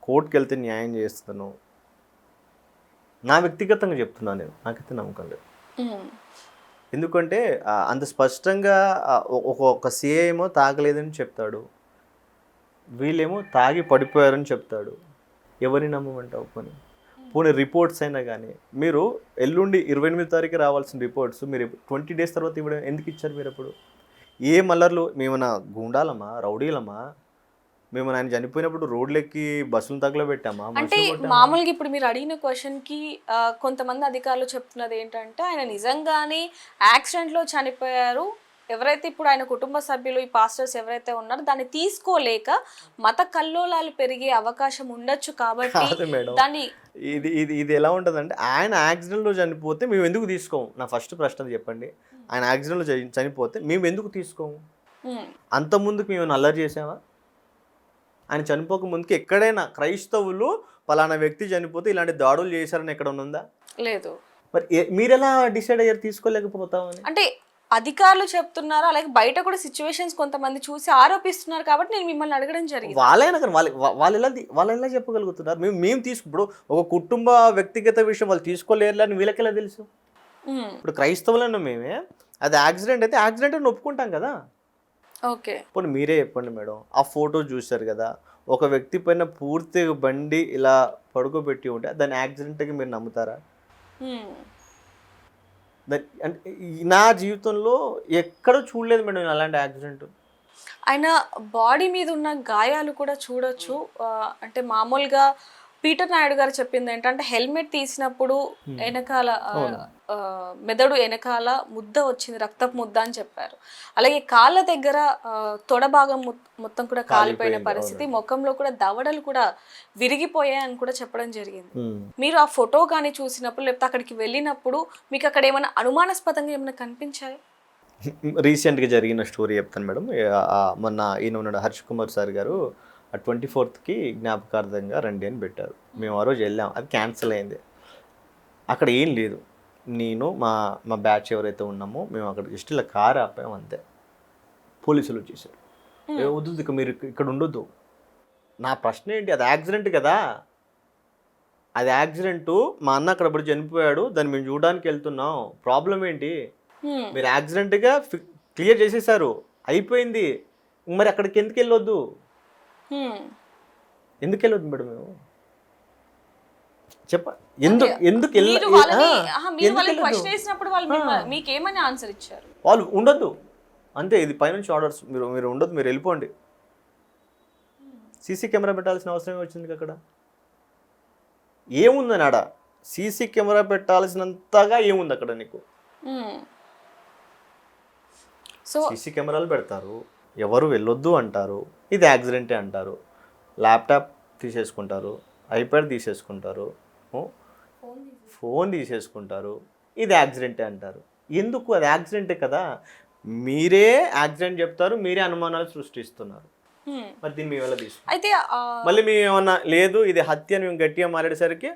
కోర్టుకి వెళ్తే న్యాయం చేస్తుందనో నా వ్యక్తిగతంగా చెప్తున్నాను నేను, నాకైతే నమ్మకం లేదు. ఎందుకంటే అంత స్పష్టంగా ఒక సిఐ ఏమో తాగలేదని చెప్తాడు, వీళ్ళేమో తాగి పడిపోయారని చెప్తాడు. ఎవరిని నమ్మమంటావు? పోనీ రిపోర్ట్స్ అయినా కానీ మీరు ఎల్లుండి 28వ తారీఖు రావాల్సిన రిపోర్ట్స్ మీరు 20 days తర్వాత ఇవ్వడం ఎందుకు ఇచ్చారు? మీరు అప్పుడు ఏ మల్లర్లు? మేమన్నా గూండాలమా, రౌడీలమా? మేము ఆయన చనిపోయినప్పుడు రోడ్లెక్కి బస్సులు తగలబెట్టామా? అంటే మామూలుగా ఇప్పుడు మీరు అడిగిన క్వశ్చన్కి కొంతమంది అధికారులు చెప్తున్నది ఏంటంటే ఆయన నిజంగానే యాక్సిడెంట్లో చనిపోయారు. ఎవరైతే ఇప్పుడు ఆయన కుటుంబ సభ్యులు ఈ పాస్టర్స్ ఎవరైతే ఉన్నారో దాన్ని తీసుకోలేక మత కల్లోలాలు పెరిగే అవకాశం ఉండొచ్చు కాబట్టి దాన్ని ఇది ఎలా ఉంటుందంటే ఆయన యాక్సిడెంట్లో చనిపోతే మేము ఎందుకు తీసుకోము? నా ఫస్ట్ ప్రశ్న చెప్పండి. ఆయన యాక్సిడెంట్లో చనిపోతే మేము ఎందుకు తీసుకోము? అంత ముందుకు మేము అల్లరి చేసామా? ఆయన చనిపోక ముందుకి ఎక్కడైనా క్రైస్తవులు పలానా వ్యక్తి చనిపోతే ఇలాంటి దాడులు చేశారని ఎక్కడ ఉందా? లేదు. మరి మీరు ఎలా డిసైడ్ అయ్యారు తీసుకోలేకపోతామని? అంటే అధికారులు చెప్తున్నారు, అలాగే బయట కూడా సిచ్యువేషన్స్ కొంతమంది చూసి ఆరోపిస్తున్నారు కాబట్టి నేను మిమ్మల్ని అడగడం జరిగింది. వాళ్ళైనా కానీ వాళ్ళు ఎలా చెప్పగలుగుతున్నారు? మేము ఇప్పుడు ఒక కుటుంబ వ్యక్తిగత విషయం వాళ్ళు తీసుకోలేరు అని వీళ్ళకి ఎలా తెలుసు? ఇప్పుడు క్రైస్తవులను మేమే అది యాక్సిడెంట్ అయితే యాక్సిడెంట్ అని ఒప్పుకుంటాం కదా. ఓకే, ఇప్పుడు మీరే చెప్పండి మేడం, ఆ ఫోటో చూశారు కదా, ఒక వ్యక్తి పైన పూర్తి బండి ఇలా పడుకోబెట్టి ఉంటే దాన్ని యాక్సిడెంట్కి మీరు నమ్ముతారా? అంటే నా జీవితంలో ఎక్కడ చూడలేదు మేడం అలాంటి యాక్సిడెంట్. ఆయన బాడీ మీద ఉన్న గాయాలు కూడా చూడొచ్చు. అంటే మామూలుగా పీటర్ నాయుడు గారు చెప్పింది ఏంటంటే హెల్మెట్ తీసినప్పుడు వెనకాల మెదడు వెనకాల ముద్ద వచ్చింది, రక్తపు ముద్ద అని చెప్పారు. అలాగే కాళ్ళ దగ్గర తొడ భాగం మొత్తం కూడా కాలిపోయిన పరిస్థితి, ముఖంలో కూడా దవడలు కూడా విరిగిపోయాయి అని కూడా చెప్పడం జరిగింది. మీరు ఆ ఫోటో కానీ చూసినప్పుడు లేకపోతే అక్కడికి వెళ్ళినప్పుడు మీకు అక్కడ ఏమైనా అనుమానాస్పదంగా ఏమైనా కనిపించాయి? రీసెంట్గా జరిగిన స్టోరీ చెప్తాను మేడం. మొన్న ఈయన ఉన్నాడు హర్ష్ కుమార్ సార్ గారు 24th జ్ఞాపకార్థంగా రండి అని పెట్టారు. మేము ఆ రోజు వెళ్ళాం, అది క్యాన్సిల్ అయింది. అక్కడ ఏం లేదు, నేను మా బ్యాచ్ ఎవరైతే ఉన్నామో మేము అక్కడ జస్ట్ ఇలా కారు ఆపాము అంతే. పోలీసులు వచ్చేసారు, వద్దు ఇక మీరు ఇక్కడ ఉండొద్దు. నా ప్రశ్న ఏంటి, అది యాక్సిడెంట్ కదా, అది యాక్సిడెంట్, మా అన్న అక్కడ పడి చనిపోయాడు, దాన్ని మేము చూడడానికి వెళ్తున్నాం, ప్రాబ్లం ఏంటి? హ్మ్. మీరు యాక్సిడెంట్గా క్లియర్ చేసేసారు, అయిపోయింది, మరి అక్కడికి ఎందుకు వెళ్ళొద్దు? హ్మ్. ఎందుకు వెళ్ళొద్దు మేడం మేము? చెప్ప ఎందుకు ఎందుకు మీరు వాళ్ళని మీరు ఎందుకు వాళ్ళని వెళ్ళొద్దు? క్వశ్చన్ వేసినప్పుడు వాళ్ళు మీకేమని ఆన్సర్ ఇచ్చారు? వాళ్ళు ఉండొద్దు అంతే, ఇది పైనుంచి ఆర్డర్స్, మీరు మీరు ఉండొద్దు, మీరు వెళ్ళిపోండి. సీసీ కెమెరా పెట్టాల్సిన అవసరం వచ్చింది అక్కడ? ఏముందని ఆడ సీసీ కెమెరా పెట్టాల్సినంతగా ఏముంది అక్కడ నీకు? సో సీసీ కెమెరాలు పెడతారు, ఎవరు వెళ్ళొద్దు అంటారు, ఇది యాక్సిడెంటే అంటారు, ల్యాప్టాప్ తీసేసుకుంటారు, ఐప్యాడ్ తీసేసుకుంటారు, ఫోన్ తీసేసుకుంటారు, ఇది యాక్సిడెంటే అంటారు. ఎందుకు? అది యాక్సిడెంటే కదా. మీరే యాక్సిడెంట్ చెప్తారు, మీరే అనుమానాలు సృష్టిస్తున్నారు. మరి దీన్ని మేము ఎలా తీసుకుంటాం? అయితే మళ్ళీ మేము ఏమన్నా లేదు ఇది హత్య అని మేము గట్టిగా మాట్లాడేసరికి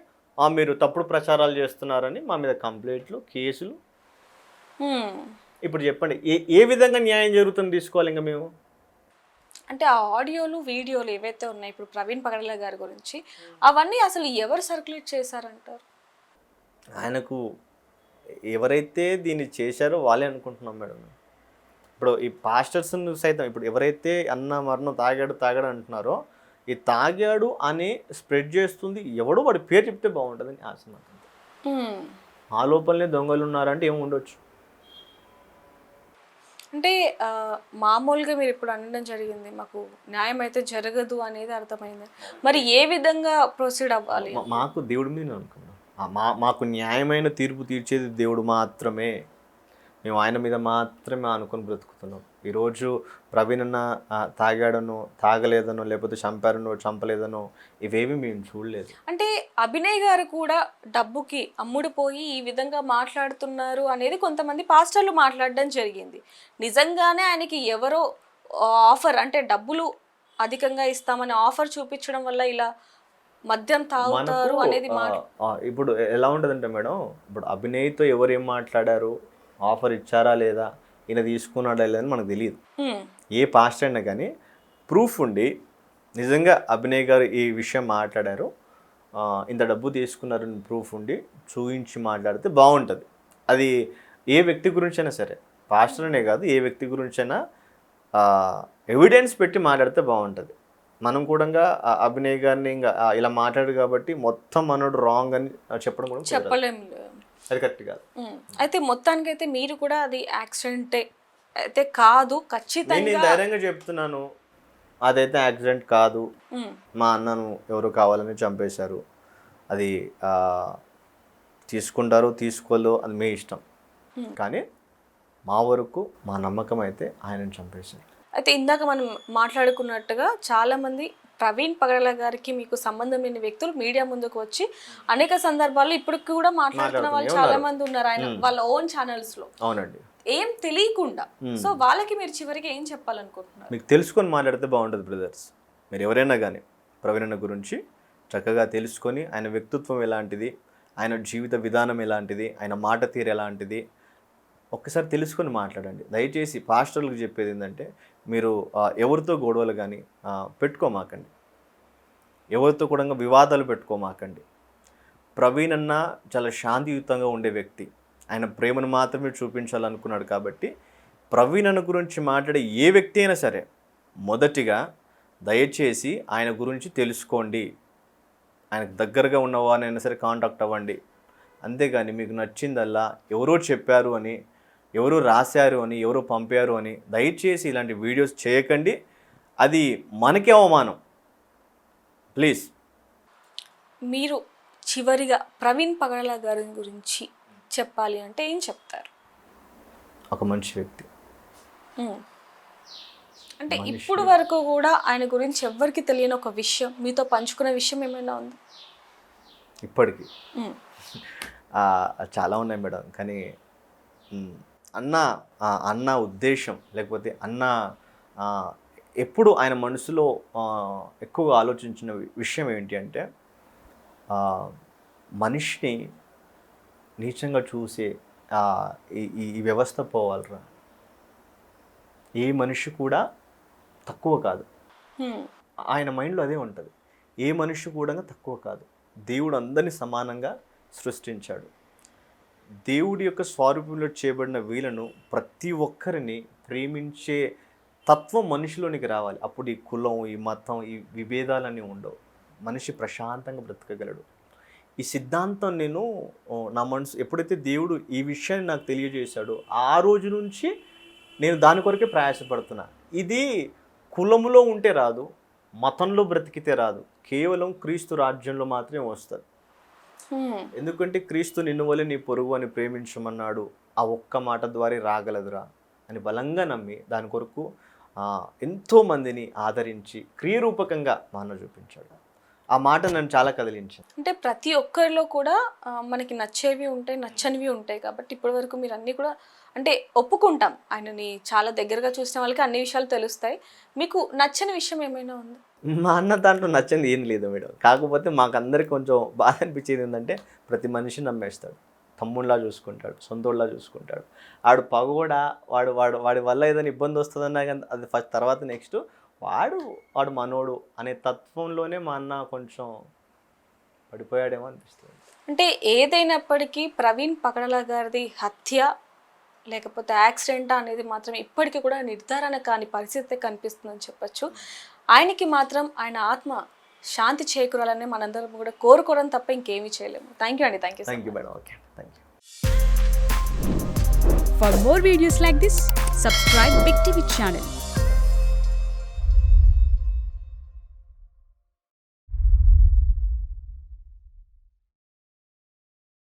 మీరు తప్పుడు ప్రచారాలు చేస్తున్నారని మా మీద కంప్లైంట్లు, కేసులు. ఇప్పుడు చెప్పండి, ఏ విధంగా న్యాయం జరుగుతుంది తీసుకోవాలి ఇంకా మేము? అంటే ఆ ఆడియోలు వీడియోలు ఏవైతే ఉన్నాయి ఇప్పుడు ప్రవీణ్ పగడాల గారి గురించి, అవన్నీ అసలు ఎవరు సర్క్యులేట్ చేశారంటారు? ఆయనకు ఎవరైతే దీన్ని చేశారో వాళ్ళే అనుకుంటున్నాం మేడం. ఇప్పుడు ఈ పాస్టర్స్ సైతం ఇప్పుడు ఎవరైతే అన్న మరణం తాగాడు అంటున్నారో, ఈ తాగాడు అని స్ప్రెడ్ చేస్తుంది ఎవడో, వాడి పేరు చెప్తే బాగుంటుందని ఆశ నాకు. ఆ లోపలనే దొంగలు ఉన్నారంటే ఏమి ఉండొచ్చు. అంటే మామూలుగా మీరు ఇప్పుడు అనడం జరిగింది, మాకు న్యాయం అయితే జరగదు అనేది అర్థమైంది. మరి ఏ విధంగా ప్రొసీడ్ అవ్వాలి? మాకు దేవుడి మీద అనుకున్నాం, మాకు న్యాయమైన తీర్పు తీర్చేది దేవుడు మాత్రమే. మేము ఆయన మీద మాత్రమే అనుకుని బ్రతుకుతున్నాం. ఈరోజు ప్రవీణ్ అన్న తాగాడనో తాగలేదనో లేకపోతే చంపారనో చంపలేదనో ఇవేవి మేము చూడలేదు. అంటే అభినయ్ గారు కూడా డబ్బుకి అమ్ముడుపోయి ఈ విధంగా మాట్లాడుతున్నారు అనేది కొంతమంది పాస్టర్లు మాట్లాడడం జరిగింది. నిజంగానే ఆయనకి ఎవరో ఆఫర్, అంటే డబ్బులు అధికంగా ఇస్తామని ఆఫర్ చూపించడం వల్ల ఇలా మద్యం తాగుతారు అనేది ఇప్పుడు ఎలా ఉంటుందంటే మేడం, ఇప్పుడు అభినయ్తో ఎవరు ఏం మాట్లాడారు, ఆఫర్ ఇచ్చారా లేదా, ఈయన తీసుకున్నాడా లేదని మనకు తెలియదు. ఏ పాస్టర్ అయినా కానీ ప్రూఫ్ ఉండి నిజంగా అభినయ్ గారు ఈ విషయం మాట్లాడారు, ఇంత డబ్బు తీసుకున్నారని ప్రూఫ్ ఉండి చూపించి మాట్లాడితే బాగుంటుంది. అది ఏ వ్యక్తి గురించైనా సరే, పాస్టర్ అనే కాదు, ఏ వ్యక్తి గురించైనా ఎవిడెన్స్ పెట్టి మాట్లాడితే బాగుంటుంది. మనం కూడా అభినయ్ గారిని ఇంకా ఇలా మాట్లాడు కాబట్టి మొత్తం మనోడు రాంగ్ అని చెప్పడం కూడా చెప్పలేము, అది కరెక్ట్ కాదు. అయితే మొత్తానికైతే మీరు కూడా అది యాక్సిడెంటే అయితే కాదు ఖచ్చితంగా నేను ధైర్యంగా చెప్తున్నాను, అదైతే యాక్సిడెంట్ కాదు, మా అన్నను ఎవరు కావాలని చంపేశారు, అది తీసుకుంటారు తీసుకోలేదో అది మీ ఇష్టం, కానీ మా వరకు మా నమ్మకం అయితే ఆయనను చంపేశారు. అయితే ఇందాక మనం మాట్లాడుకున్నట్టుగా చాలామంది ప్రవీణ్ పగడాల గారికి మీకు సంబంధం లేని వ్యక్తులు మీడియా ముందుకు వచ్చి అనేక సందర్భాల్లో ఇప్పుడు కూడా మాట్లాడుతున్న వాళ్ళు చాలా మంది ఉన్నారు ఆయన వాళ్ళ ఓన్ ఛానల్స్ లో. అవునండి, ఏం తెలియకుండా. సో వాళ్ళకి మీరు చివరికి ఏం చెప్పాలనుకుంటున్నారు? మీకు తెలుసుకొని మాట్లాడితే బాగుంటుంది బ్రదర్స్. మీరు ఎవరైనా కానీ ప్రవీణ్ అన్న గురించి చక్కగా తెలుసుకొని ఆయన వ్యక్తిత్వం ఎలాంటిది, ఆయన జీవిత విధానం ఎలాంటిది, ఆయన మాట తీరు ఎలాంటిది ఒక్కసారి తెలుసుకొని మాట్లాడండి. దయచేసి పాస్టర్లకు చెప్పేది ఏంటంటే, మీరు ఎవరితో గొడవలు కానీ పెట్టుకోమాకండి, ఎవరితో కూడా వివాదాలు పెట్టుకోమాకండి. ప్రవీణ్ అన్న చాలా శాంతియుతంగా ఉండే వ్యక్తి, ఆయన ప్రేమను మాత్రమే చూపించాలనుకున్నాడు. కాబట్టి ప్రవీణ్ అన్న గురించి మాట్లాడే ఏ వ్యక్తి అయినా సరే మొదటిగా దయచేసి ఆయన గురించి తెలుసుకోండి, ఆయనకు దగ్గరగా ఉన్నవారైనా సరే కాంటాక్ట్ అవ్వండి. అంతేగాని మీకు నచ్చిందల్లా ఎవరో చెప్పారు అని, ఎవరో రాశారు అని, ఎవరో పంపారు అని దయచేసి ఇలాంటి వీడియోస్ చేయకండి. అది మనకే అవమానం. ప్లీజ్. మీరు చివరిగా ప్రవీణ్ పగడాల గారి గురించి చెప్పాలి అంటే ఏం చెప్తారు? ఒక మంచి వ్యక్తి. అంటే ఇప్పుడు వరకు కూడా ఆయన గురించి ఎవ్వరికి తెలియని ఒక విషయం మీతో పంచుకునే విషయం ఏమైనా ఉంది? ఇప్పటికీ చాలా ఉన్నాయి మేడం, కానీ అన్న ఉద్దేశం లేకపోతే అన్న ఎప్పుడు ఆయన మనసులో ఎక్కువగా ఆలోచించిన విషయం ఏంటి అంటే, మనిషిని నీచంగా చూసే ఈ వ్యవస్థ పోవాలరా, ఏ మనిషి కూడా తక్కువ కాదు. ఆయన మైండ్లో అదే ఉంటుంది, ఏ మనిషి కూడా తక్కువ కాదు. దేవుడు అందరినీ సమానంగా సృష్టించాడు. దేవుడి యొక్క స్వరూపంలో చేయబడిన వీళ్ళను ప్రతి ఒక్కరిని ప్రేమించే తత్వం మనిషిలోనికి రావాలి. అప్పుడు ఈ కులం, ఈ మతం, ఈ విభేదాలన్నీ ఉండవు. మనిషి ప్రశాంతంగా బ్రతకగలడు. ఈ సిద్ధాంతం నేను నా మనసు ఎప్పుడైతే దేవుడు ఈ విషయాన్ని నాకు తెలియజేశాడో ఆ రోజు నుంచి నేను దాని కొరకే ప్రయాసపడుతున్నా. ఇది కులంలో ఉంటే రాదు, మతంలో బ్రతికితే రాదు, కేవలం క్రీస్తు రాజ్యంలో మాత్రమే వస్తుంది. ఎందుకంటే క్రీస్తు నిన్ను వలె నీ పొరుగు అని ప్రేమించమన్నాడు, ఆ ఒక్క మాట ద్వారా రాగలదురా అని బలంగా నమ్మి దాని కొరకు ఎంతోమందిని ఆదరించి క్రియరూపకంగా మా అన్న చూపించాడు. ఆ మాట నన్ను చాలా కదిలించింది. అంటే ప్రతి ఒక్కరిలో కూడా మనకి నచ్చేవి ఉంటాయి, నచ్చనివి ఉంటాయి. కాబట్టి ఇప్పటి వరకు మీరు అన్నీ కూడా అంటే ఒప్పుకుంటాం, ఆయనని చాలా దగ్గరగా చూసిన వాళ్ళకి అన్ని విషయాలు తెలుస్తాయి. మీకు నచ్చని విషయం ఏమైనా ఉందా? మా అన్న దాంట్లో నచ్చింది ఏం లేదు మేడం. కాకపోతే మాకు అందరికి కొంచెం బాధ అనిపించేది ఏంటంటే ప్రతి మనిషి నమ్మేస్తాడు, తమ్ముళ్ళలా చూసుకుంటాడు, సొంతోళ్ళలా చూసుకుంటాడు. ఆడు పగోడా, వాడి వల్ల ఏదైనా ఇబ్బంది వస్తుందన్నా కానీ అది ఫస్ట్, తర్వాత నెక్స్ట్ వాడు మనోడు అనే తత్వంలోనే మా అన్న కొంచెం పడిపోయాడేమో అనిపిస్తుంది. అంటే ఏదైనప్పటికీ ప్రవీణ్ పగడాల గారిది హత్య లేకపోతే యాక్సిడెంట్ అనేది మాత్రం ఇప్పటికీ కూడా నిర్ధారణ కాని పరిస్థితి కనిపిస్తుందని చెప్పొచ్చు. ఆయనకి మాత్రం ఆయన ఆత్మ శాంతి చేకూరాలని మనందరం కూడా కోరుకోవడం తప్ప ఇంకేమీ చేయలేము. థ్యాంక్ యూ అండి. Thank you madam. Okay, thank you. For more videos like this, subscribe Big TV channel.